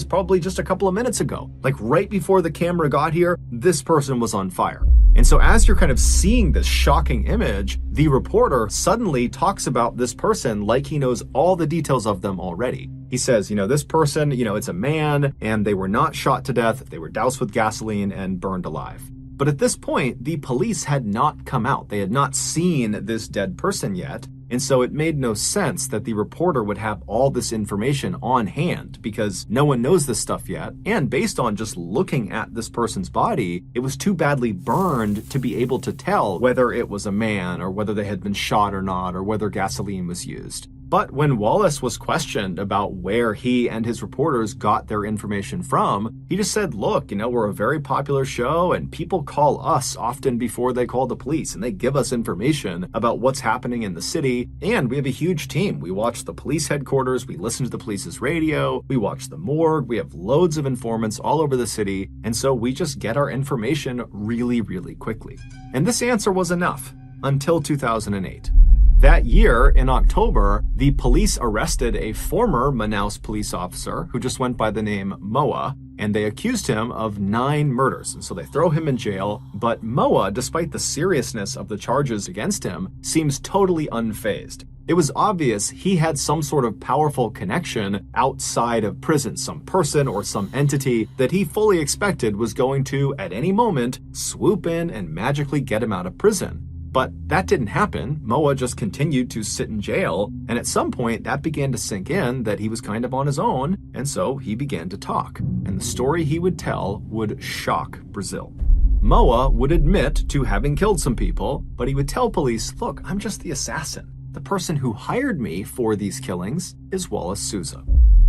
probably just a couple of minutes ago. Like right before the camera got here, this person was on fire. And so as you're kind of seeing this shocking image, the reporter suddenly talks about this person like he knows all the details of them already. He says, this person, it's a man, and they were not shot to death, they were doused with gasoline and burned alive. But at this point, the police had not come out. They had not seen this dead person yet. And so it made no sense that the reporter would have all this information on hand because no one knows this stuff yet. And based on just looking at this person's body, it was too badly burned to be able to tell whether it was a man or whether they had been shot or not or whether gasoline was used. But when Wallace was questioned about where he and his reporters got their information from, he just said, look, we're a very popular show and people call us often before they call the police and they give us information about what's happening in the city. And we have a huge team. We watch the police headquarters, we listen to the police's radio, we watch the morgue, we have loads of informants all over the city. And so we just get our information really, really quickly. And this answer was enough until 2008. That year, in October, the police arrested a former Manaus police officer who just went by the name Moa, and they accused him of 9 murders. And so they throw him in jail, but Moa, despite the seriousness of the charges against him, seems totally unfazed. It was obvious he had some sort of powerful connection outside of prison, some person or some entity that he fully expected was going to, at any moment, swoop in and magically get him out of prison. But that didn't happen. Moa just continued to sit in jail, and at some point that began to sink in that he was kind of on his own, and so he began to talk. And the story he would tell would shock Brazil. Moa would admit to having killed some people, but he would tell police, look, I'm just the assassin. The person who hired me for these killings is Wallace Souza.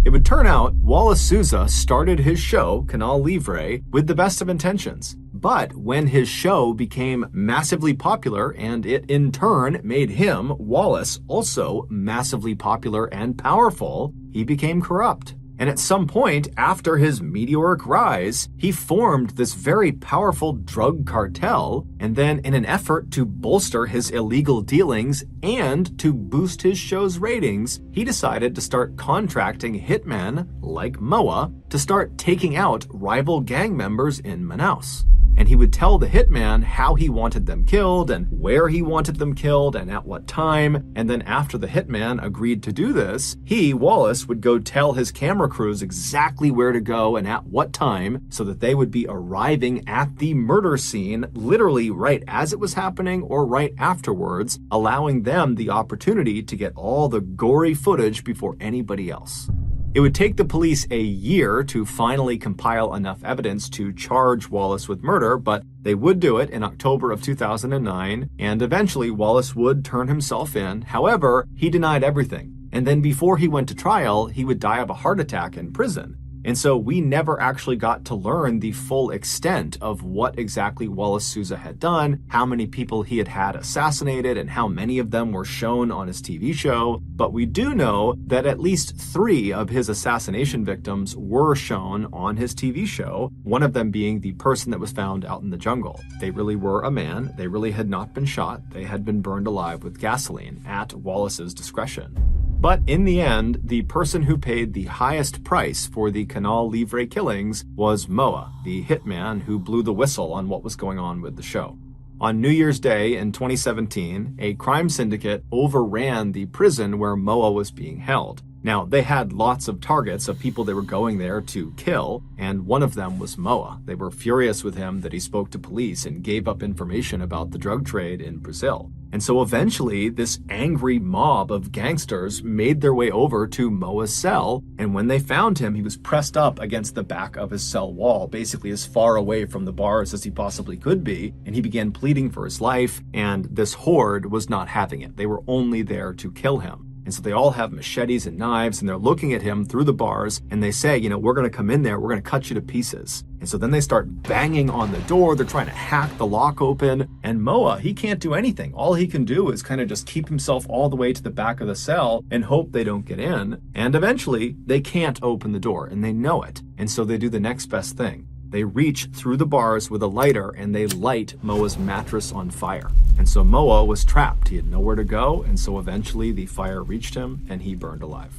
It would turn out Wallace Souza started his show, Canal Livre, with the best of intentions. But when his show became massively popular and it in turn made him, Wallace, also massively popular and powerful, he became corrupt. And at some point after his meteoric rise, he formed this very powerful drug cartel, and then in an effort to bolster his illegal dealings and to boost his show's ratings, he decided to start contracting hitmen like Moa to start taking out rival gang members in Manaus. And he would tell the hitman how he wanted them killed and where he wanted them killed and at what time. And then after the hitman agreed to do this, he, Wallace, would go tell his camera crews exactly where to go and at what time so that they would be arriving at the murder scene literally right as it was happening or right afterwards, allowing them the opportunity to get all the gory footage before anybody else. It would take the police a year to finally compile enough evidence to charge Wallace with murder, but they would do it in October of 2009, and eventually Wallace would turn himself in. However, he denied everything. And then before he went to trial, he would die of a heart attack in prison. And so we never actually got to learn the full extent of what exactly Wallace Souza had done, how many people he had had assassinated, and how many of them were shown on his TV show. But we do know that at least 3 of his assassination victims were shown on his TV show, one of them being the person that was found out in the jungle. They really were a man. They really had not been shot. They had been burned alive with gasoline at Wallace's discretion. But in the end, the person who paid the highest price for the Canal Livre killings was Moa, the hitman who blew the whistle on what was going on with the show. On New Year's Day in 2017, a crime syndicate overran the prison where Moa was being held. Now, they had lots of targets of people they were going there to kill, and one of them was Moa. They were furious with him that he spoke to police and gave up information about the drug trade in Brazil. And so eventually, this angry mob of gangsters made their way over to Moa's cell, and when they found him, he was pressed up against the back of his cell wall, basically as far away from the bars as he possibly could be, and he began pleading for his life, and this horde was not having it. They were only there to kill him. And so they all have machetes and knives, and they're looking at him through the bars, and they say, we're going to come in there, we're going to cut you to pieces. And so then they start banging on the door, they're trying to hack the lock open, and Moa, he can't do anything. All he can do is kind of just keep himself all the way to the back of the cell and hope they don't get in. And eventually, they can't open the door, and they know it. And so they do the next best thing. They reach through the bars with a lighter and they light Moa's mattress on fire. And so Moa was trapped. He had nowhere to go, and so eventually the fire reached him and he burned alive.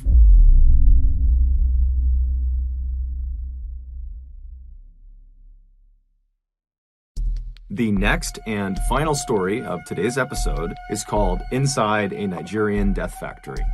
The next and final story of today's episode is called Inside a Nigerian Death Factory.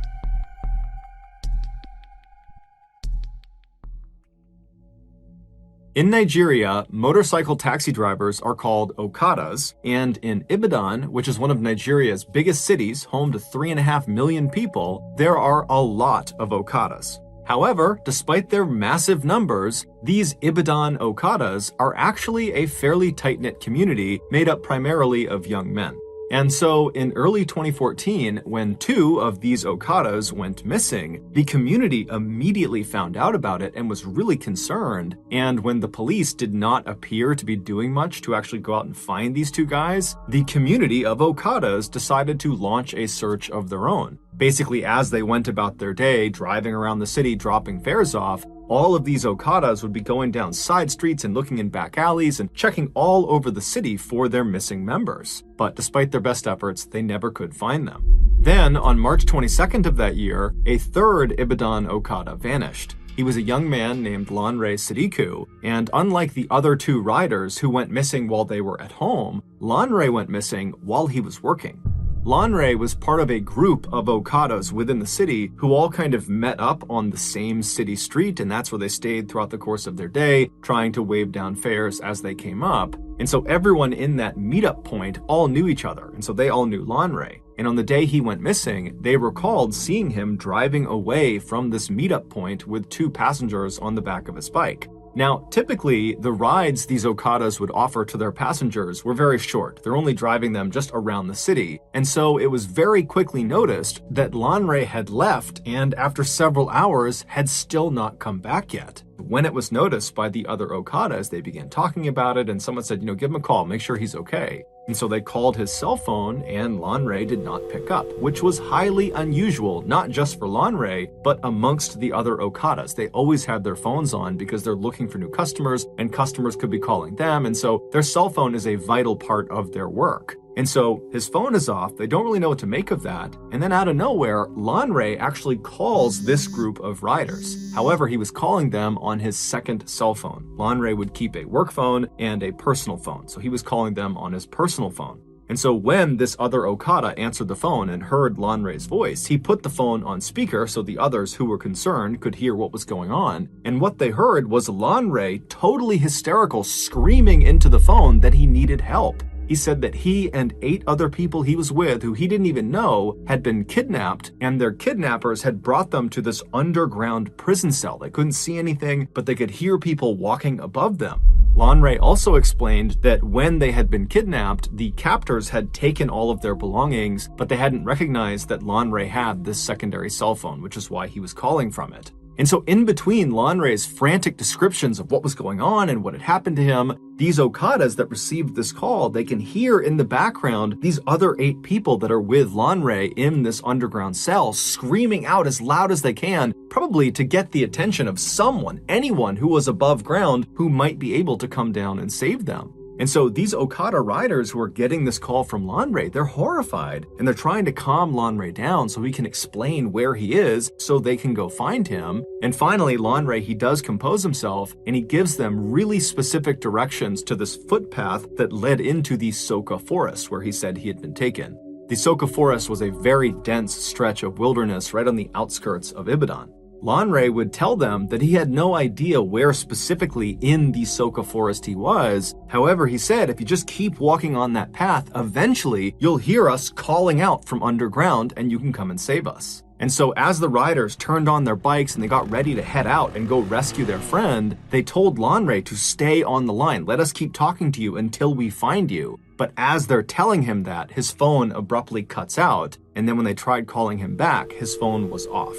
In Nigeria, motorcycle taxi drivers are called Okadas, and in Ibadan, which is one of Nigeria's biggest cities, home to 3.5 million people, there are a lot of Okadas. However, despite their massive numbers, these Ibadan Okadas are actually a fairly tight-knit community made up primarily of young men. And so in early 2014, when 2 of these Okadas went missing, the community immediately found out about it and was really concerned. And when the police did not appear to be doing much to actually go out and find these 2 guys, the community of Okadas decided to launch a search of their own. Basically, as they went about their day, driving around the city, dropping fares off, all of these Okadas would be going down side streets and looking in back alleys and checking all over the city for their missing members. But despite their best efforts, they never could find them. Then, on March 22nd of that year, a 3rd Ibadan Okada vanished. He was a young man named Lanre Sidiku, and unlike the other 2 riders who went missing while they were at home, Lanre went missing while he was working. Lanre was part of a group of Okadas within the city who all kind of met up on the same city street, and that's where they stayed throughout the course of their day, trying to wave down fares as they came up. And so everyone in that meetup point all knew each other, and so they all knew Lanre. And on the day he went missing, they recalled seeing him driving away from this meetup point with 2 passengers on the back of his bike. Now, typically, the rides these Okadas would offer to their passengers were very short. They're only driving them just around the city. And so it was very quickly noticed that Lanre had left and after several hours had still not come back yet. When it was noticed by the other Okadas, they began talking about it and someone said, give him a call, make sure he's okay. And so they called his cell phone and Lanre did not pick up, which was highly unusual, not just for Lanre, but amongst the other Okadas. They always had their phones on because they're looking for new customers and customers could be calling them. And so their cell phone is a vital part of their work. And so his phone is off, they don't really know what to make of that, and then out of nowhere, Lanre actually calls this group of riders. However, he was calling them on his second cell phone. Lanre would keep a work phone and a personal phone, so he was calling them on his personal phone. And so when this other Okada answered the phone and heard Lanre's voice, he put the phone on speaker so the others who were concerned could hear what was going on. And what they heard was Lanre, totally hysterical, screaming into the phone that he needed help. He said that he and 8 other people he was with, who he didn't even know, had been kidnapped, and their kidnappers had brought them to this underground prison cell. They couldn't see anything, but they could hear people walking above them. Lanre also explained that when they had been kidnapped, the captors had taken all of their belongings, but they hadn't recognized that Lanre had this secondary cell phone, which is why he was calling from it. And so in between Lanre's frantic descriptions of what was going on and what had happened to him, these Okadas that received this call, they can hear in the background these other 8 people that are with Lanre in this underground cell screaming out as loud as they can, probably to get the attention of someone, anyone who was above ground who might be able to come down and save them. And so these Okada riders who are getting this call from Lanre, they're horrified and they're trying to calm Lanre down so he can explain where he is so they can go find him. And finally, Lanre, he does compose himself and he gives them really specific directions to this footpath that led into the Soka forest where he said he had been taken. The Soka Forest was a very dense stretch of wilderness right on the outskirts of Ibadan. Lanre would tell them that he had no idea where specifically in the Soka Forest he was. However, he said, if you just keep walking on that path, eventually you'll hear us calling out from underground and you can come and save us. And so as the riders turned on their bikes and they got ready to head out and go rescue their friend, they told Lanre to stay on the line. Let us keep talking to you until we find you. But as they're telling him that, his phone abruptly cuts out. And then when they tried calling him back, his phone was off.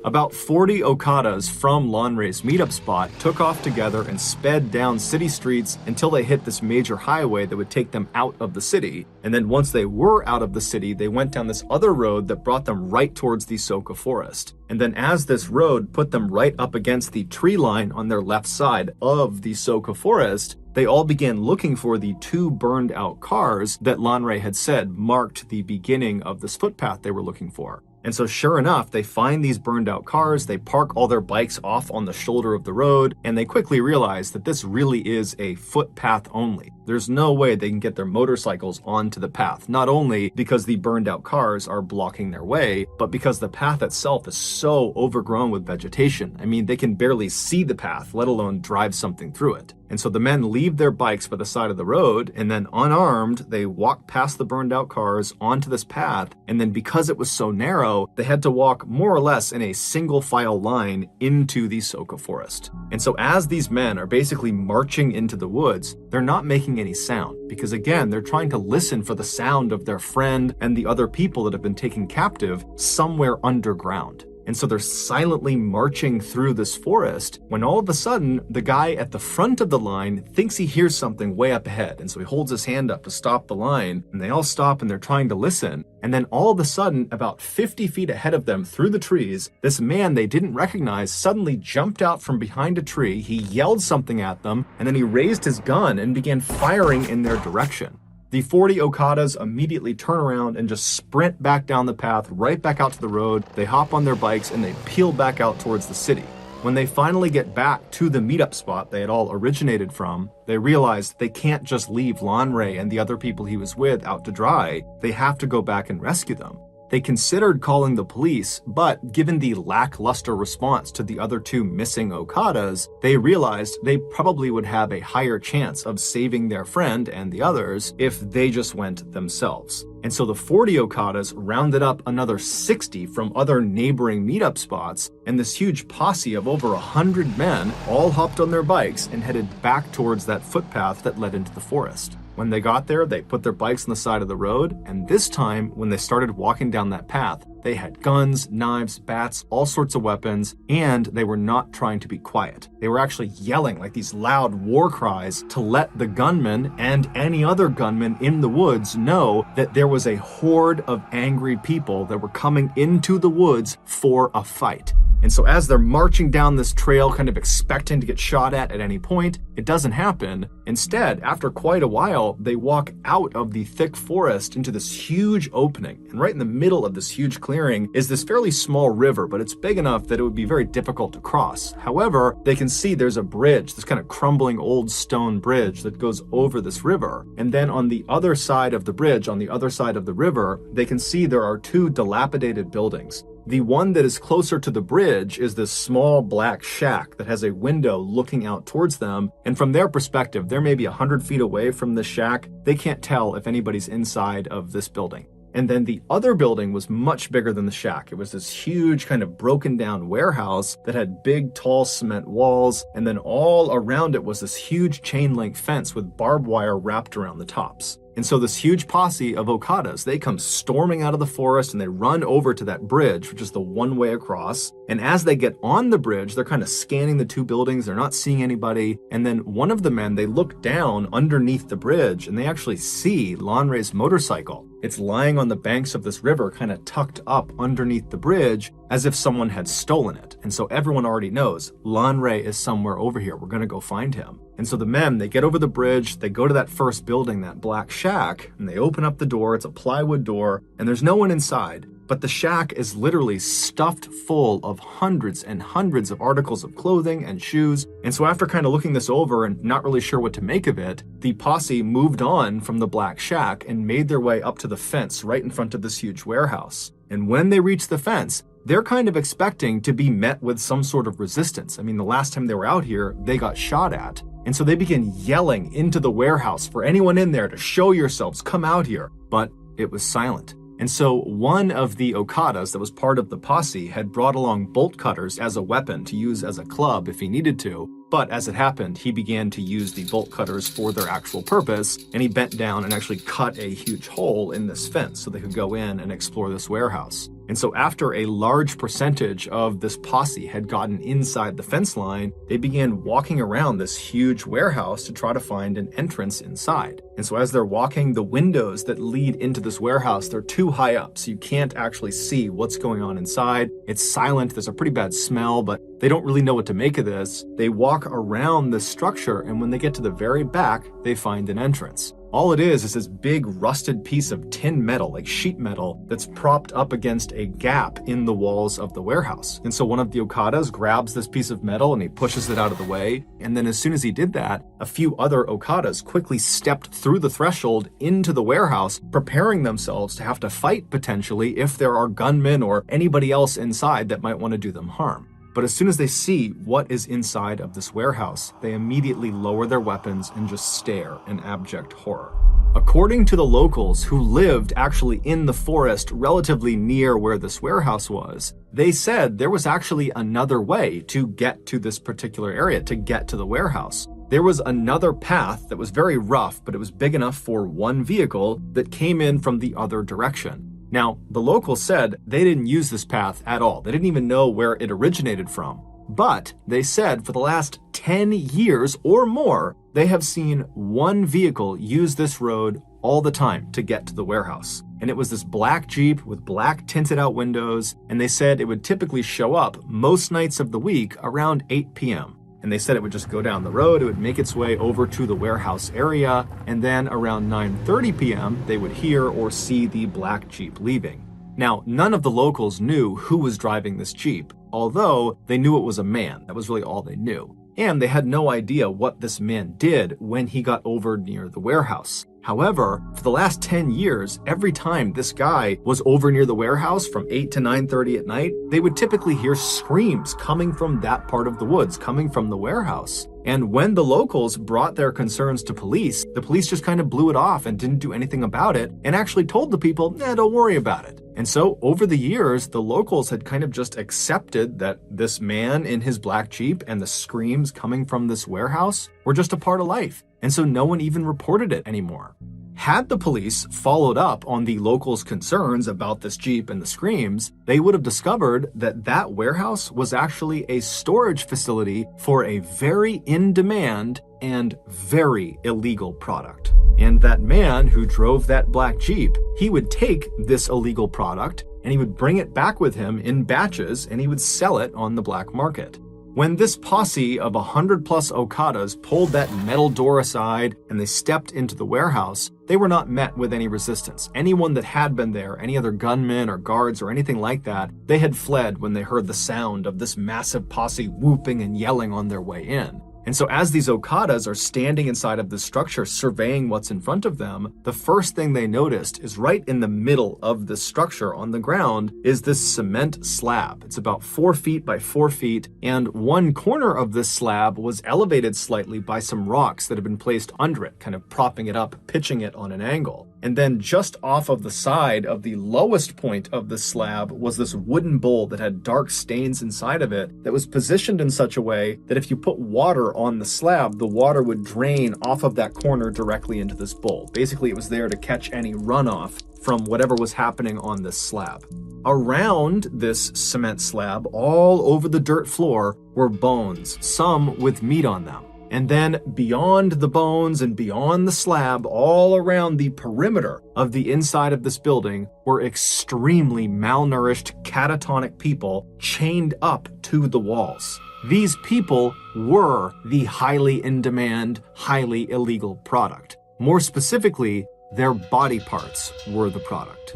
About 40 Okadas from Lanre's meetup spot took off together and sped down city streets until they hit this major highway that would take them out of the city. And then once they were out of the city, they went down this other road that brought them right towards the Soka Forest. And then as this road put them right up against the tree line on their left side of the Soka Forest, they all began looking for the 2 burned out cars that Lanre had said marked the beginning of this footpath they were looking for. And so sure enough, they find these burned out cars, they park all their bikes off on the shoulder of the road, and they quickly realize that this really is a footpath only. There's no way they can get their motorcycles onto the path, not only because the burned out cars are blocking their way, but because the path itself is so overgrown with vegetation. I mean, they can barely see the path, let alone drive something through it. And so the men leave their bikes by the side of the road, and then unarmed, they walk past the burned out cars onto this path, and then because it was so narrow, they had to walk more or less in a single file line into the Soka Forest. And so as these men are basically marching into the woods, they're not making any sound, because again, they're trying to listen for the sound of their friend and the other people that have been taken captive somewhere underground. And so they're silently marching through this forest when all of a sudden, the guy at the front of the line thinks he hears something way up ahead. And so he holds his hand up to stop the line, and they all stop and they're trying to listen. And then all of a sudden, about 50 feet ahead of them through the trees, this man they didn't recognize suddenly jumped out from behind a tree. He yelled something at them, and then he raised his gun and began firing in their direction. The 40 Okadas immediately turn around and just sprint back down the path, right back out to the road. They hop on their bikes and they peel back out towards the city. When they finally get back to the meetup spot they had all originated from, they realize they can't just leave Lanre and the other people he was with out to dry. They have to go back and rescue them. They considered calling the police, but given the lackluster response to the other 2 missing Okadas, they realized they probably would have a higher chance of saving their friend and the others if they just went themselves. And so the 40 Okadas rounded up another 60 from other neighboring meetup spots, and this huge posse of over 100 men all hopped on their bikes and headed back towards that footpath that led into the forest. When they got there, they put their bikes on the side of the road, and this time, when they started walking down that path, they had guns, knives, bats, all sorts of weapons, and they were not trying to be quiet. They were actually yelling like these loud war cries to let the gunmen and any other gunmen in the woods know that there was a horde of angry people that were coming into the woods for a fight. And so as they're marching down this trail, kind of expecting to get shot at any point, it doesn't happen. Instead, after quite a while, they walk out of the thick forest into this huge opening. And right in the middle of this huge clearing is this fairly small river, but it's big enough that it would be very difficult to cross. However, they can see there's a bridge, this kind of crumbling old stone bridge that goes over this river. And then on the other side of the bridge, on the other side of the river, they can see there are 2 dilapidated buildings. The one that is closer to the bridge is this small black shack that has a window looking out towards them. And from their perspective, they're maybe 100 feet away from this shack. They can't tell if anybody's inside of this building. And then the other building was much bigger than the shack. It was this huge kind of broken down warehouse that had big, tall cement walls. And then all around it was this huge chain link fence with barbed wire wrapped around the tops. And so this huge posse of Okadas, they come storming out of the forest and they run over to that bridge, which is the one way across. And as they get on the bridge, they're kind of scanning the 2 buildings. They're not seeing anybody. And then one of the men, they look down underneath the bridge and they actually see Lanre's motorcycle. It's lying on the banks of this river, kind of tucked up underneath the bridge as if someone had stolen it. And so everyone already knows Lanre is somewhere over here. We're going to go find him. And so the men, they get over the bridge, they go to that first building, that black shack, and they open up the door. It's a plywood door, and there's no one inside. but the shack is literally stuffed full of hundreds and hundreds of articles of clothing and shoes. And so after kind of looking this over and not really sure what to make of it, the posse moved on from the black shack and made their way up to the fence right in front of this huge warehouse. And when they reached the fence, they're kind of expecting to be met with some sort of resistance. I mean, the last time they were out here, they got shot at. And so they begin yelling into the warehouse for anyone in there to show yourselves, come out here. But it was silent. And so one of the Okadas that was part of the posse had brought along bolt cutters as a weapon to use as a club if he needed to. But as it happened, he began to use the bolt cutters for their actual purpose, and he bent down and actually cut a huge hole in this fence so they could go in and explore this warehouse. And so after a large percentage of this posse had gotten inside the fence line, they began walking around this huge warehouse to try to find an entrance inside. And so as they're walking, the windows that lead into this warehouse, they're too high up, so you can't actually see what's going on inside. It's silent, there's a pretty bad smell, but they don't really know what to make of this. They walk around this structure, and when they get to the very back, they find an entrance. All it is this big rusted piece of tin metal, like sheet metal, that's propped up against a gap in the walls of the warehouse. And so one of the Okadas grabs this piece of metal and he pushes it out of the way. And then as soon as he did that, a few other Okadas quickly stepped through the threshold into the warehouse, preparing themselves to have to fight potentially if there are gunmen or anybody else inside that might want to do them harm. But as soon as they see what is inside of this warehouse, they immediately lower their weapons and just stare in abject horror. According to the locals who lived actually in the forest relatively near where this warehouse was, they said there was actually another way to get to this particular area, to get to the warehouse. There was another path that was very rough, but it was big enough for one vehicle that came in from the other direction. Now, the locals said they didn't use this path at all. They didn't even know where it originated from. But they said for the last 10 years or more, they have seen one vehicle use this road all the time to get to the warehouse. And it was this black Jeep with black tinted out windows, and they said it would typically show up most nights of the week around 8 p.m. And they said it would just go down the road, it would make its way over to the warehouse area, and then around 9:30 p.m. they would hear or see the black Jeep leaving. Now, none of the locals knew who was driving this Jeep, although they knew it was a man. That was really all they knew. And they had no idea what this man did when he got over near the warehouse. However, for the last 10 years, every time this guy was over near the warehouse from 8 to 9:30 at night, they would typically hear screams coming from that part of the woods, coming from the warehouse. And when the locals brought their concerns to police, the police just kind of blew it off and didn't do anything about it, and actually told the people, don't worry about it. And so over the years, the locals had kind of just accepted that this man in his black Jeep and the screams coming from this warehouse were just a part of life. And so no one even reported it anymore. Had the police followed up on the locals' concerns about this Jeep and the screams, they would have discovered that that warehouse was actually a storage facility for a very in-demand and very illegal product. And that man who drove that black Jeep, he would take this illegal product and he would bring it back with him in batches and he would sell it on the black market. When this posse of 100+ Okadas pulled that metal door aside and they stepped into the warehouse, they were not met with any resistance. Anyone that had been there, any other gunmen or guards or anything like that, they had fled when they heard the sound of this massive posse whooping and yelling on their way in. And so as these Okadas are standing inside of this structure surveying what's in front of them, the first thing they noticed is right in the middle of the structure on the ground is this cement slab. It's about 4 feet by 4 feet, and one corner of this slab was elevated slightly by some rocks that had been placed under it, kind of propping it up, pitching it on an angle. And then just off of the side of the lowest point of the slab was this wooden bowl that had dark stains inside of it that was positioned in such a way that if you put water on the slab, the water would drain off of that corner directly into this bowl. Basically, it was there to catch any runoff from whatever was happening on this slab. Around this cement slab, all over the dirt floor, were bones, some with meat on them. And then beyond the bones and beyond the slab, all around the perimeter of the inside of this building were extremely malnourished, catatonic people chained up to the walls. These people were the highly in-demand, highly illegal product. More specifically, their body parts were the product.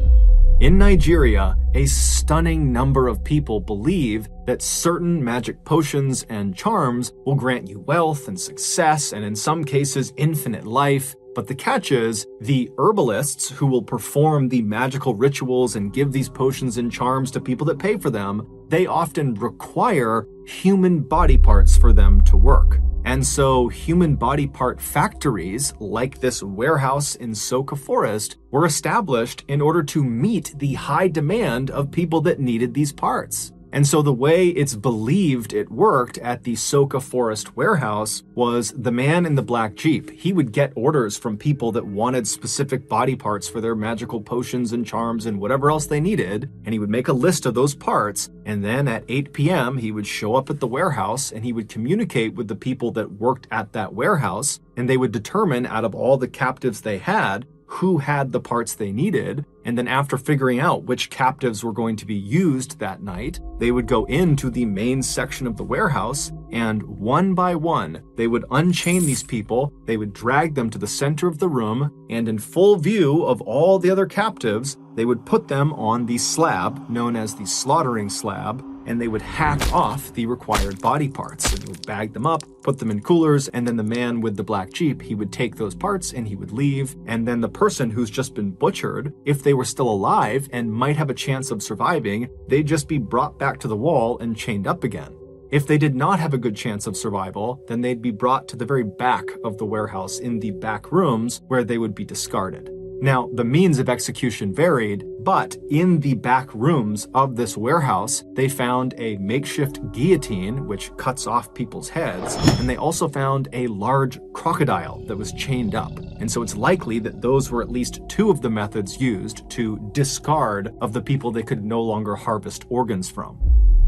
In Nigeria, a stunning number of people believe that certain magic potions and charms will grant you wealth and success, and in some cases, infinite life. But the catch is, the herbalists who will perform the magical rituals and give these potions and charms to people that pay for them, they often require human body parts for them to work. And so human body part factories, like this warehouse in Soka Forest, were established in order to meet the high demand of people that needed these parts. And so the way it's believed it worked at the Soka Forest warehouse was the man in the black Jeep. He would get orders from people that wanted specific body parts for their magical potions and charms and whatever else they needed, and he would make a list of those parts, and then at 8 p.m. he would show up at the warehouse and he would communicate with the people that worked at that warehouse, and they would determine out of all the captives they had, who had the parts they needed, and then after figuring out which captives were going to be used that night, they would go into the main section of the warehouse, and one by one, they would unchain these people, they would drag them to the center of the room, and in full view of all the other captives, they would put them on the slab, known as the slaughtering slab, and they would hack off the required body parts. And they would bag them up, put them in coolers, and then the man with the black Jeep, he would take those parts and he would leave. And then the person who's just been butchered, if they were still alive and might have a chance of surviving, they'd just be brought back to the wall and chained up again. If they did not have a good chance of survival, then they'd be brought to the very back of the warehouse in the back rooms where they would be discarded. Now, the means of execution varied, but in the back rooms of this warehouse, they found a makeshift guillotine, which cuts off people's heads, and they also found a large crocodile that was chained up. And so it's likely that those were at least two of the methods used to discard of the people they could no longer harvest organs from.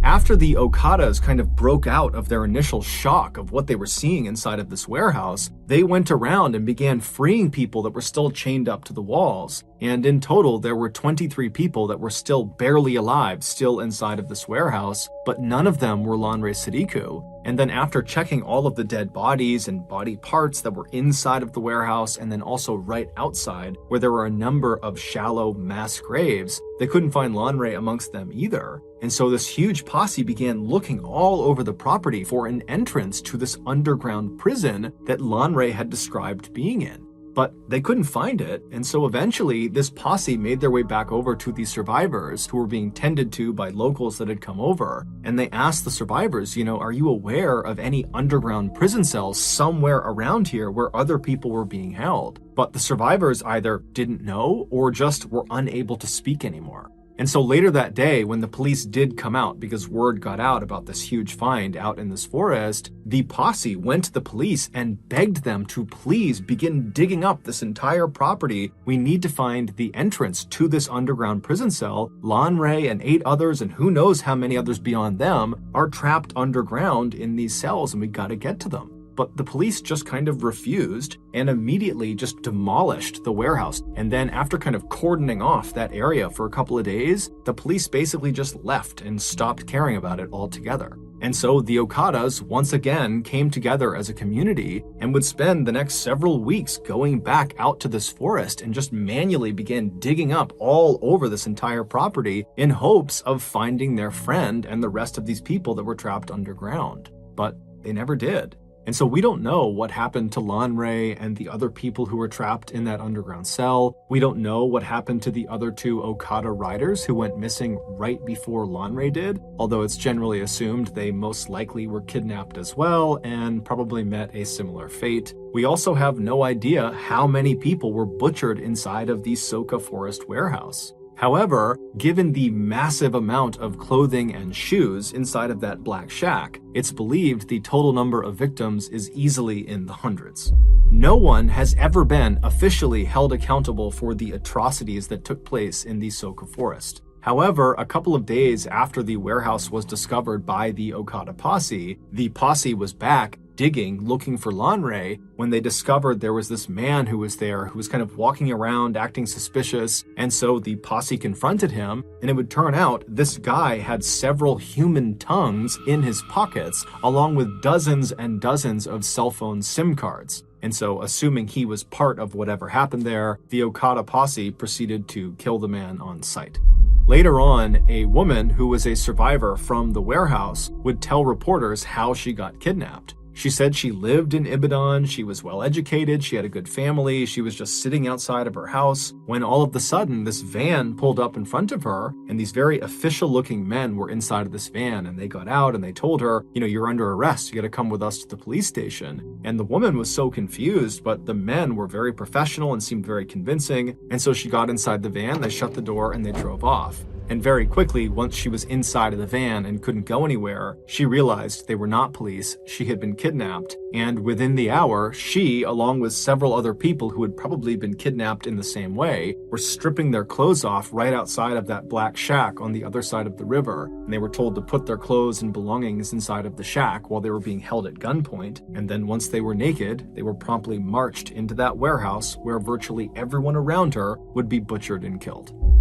After the Okadas kind of broke out of their initial shock of what they were seeing inside of this warehouse, they went around and began freeing people that were still chained up to the walls. And in total, there were 23 people that were still barely alive, still inside of this warehouse, but none of them were Lanre Sadiku. And then after checking all of the dead bodies and body parts that were inside of the warehouse, and then also right outside, where there were a number of shallow mass graves, they couldn't find Lanre amongst them either. And so this huge posse began looking all over the property for an entrance to this underground prison that Lanre had described being in. But they couldn't find it, and so eventually this posse made their way back over to the survivors who were being tended to by locals that had come over, and they asked the survivors, are you aware of any underground prison cells somewhere around here where other people were being held? But the survivors either didn't know or just were unable to speak anymore. And so later that day, when the police did come out because word got out about this huge find out in this forest, the posse went to the police and begged them to please begin digging up this entire property. We need to find the entrance to this underground prison cell. Lanre and 8 others, and who knows how many others beyond them, are trapped underground in these cells, and we gotta get to them. But the police just kind of refused and immediately just demolished the warehouse. And then after kind of cordoning off that area for a couple of days, the police basically just left and stopped caring about it altogether. And so the Okadas once again came together as a community and would spend the next several weeks going back out to this forest and just manually began digging up all over this entire property in hopes of finding their friend and the rest of these people that were trapped underground. But they never did. And so we don't know what happened to Lanre and the other people who were trapped in that underground cell. We don't know what happened to the other 2 Okada riders who went missing right before Lanre did, although it's generally assumed they most likely were kidnapped as well and probably met a similar fate. We also have no idea how many people were butchered inside of the Soka Forest warehouse. However, given the massive amount of clothing and shoes inside of that black shack, it's believed the total number of victims is easily in the hundreds. No one has ever been officially held accountable for the atrocities that took place in the Soka Forest. However, a couple of days after the warehouse was discovered by the Okada posse, the posse was back digging, looking for Lanre, when they discovered there was this man who was there who was kind of walking around acting suspicious, and so the posse confronted him, and it would turn out this guy had several human tongues in his pockets, along with dozens and dozens of cell phone SIM cards. And so, assuming he was part of whatever happened there, the Okada posse proceeded to kill the man on sight. Later on, a woman who was a survivor from the warehouse would tell reporters how she got kidnapped. She said she lived in Ibadan, she was well educated, she had a good family, she was just sitting outside of her house when all of a sudden this van pulled up in front of her, and these very official looking men were inside of this van, and they got out and they told her, you're under arrest, you gotta come with us to the police station. And the woman was so confused, but the men were very professional and seemed very convincing, and so she got inside the van, they shut the door, and they drove off. And very quickly, once she was inside of the van and couldn't go anywhere, she realized they were not police, she had been kidnapped, and within the hour, she, along with several other people who had probably been kidnapped in the same way, were stripping their clothes off right outside of that black shack on the other side of the river, and they were told to put their clothes and belongings inside of the shack while they were being held at gunpoint, and then once they were naked, they were promptly marched into that warehouse where virtually everyone around her would be butchered and killed.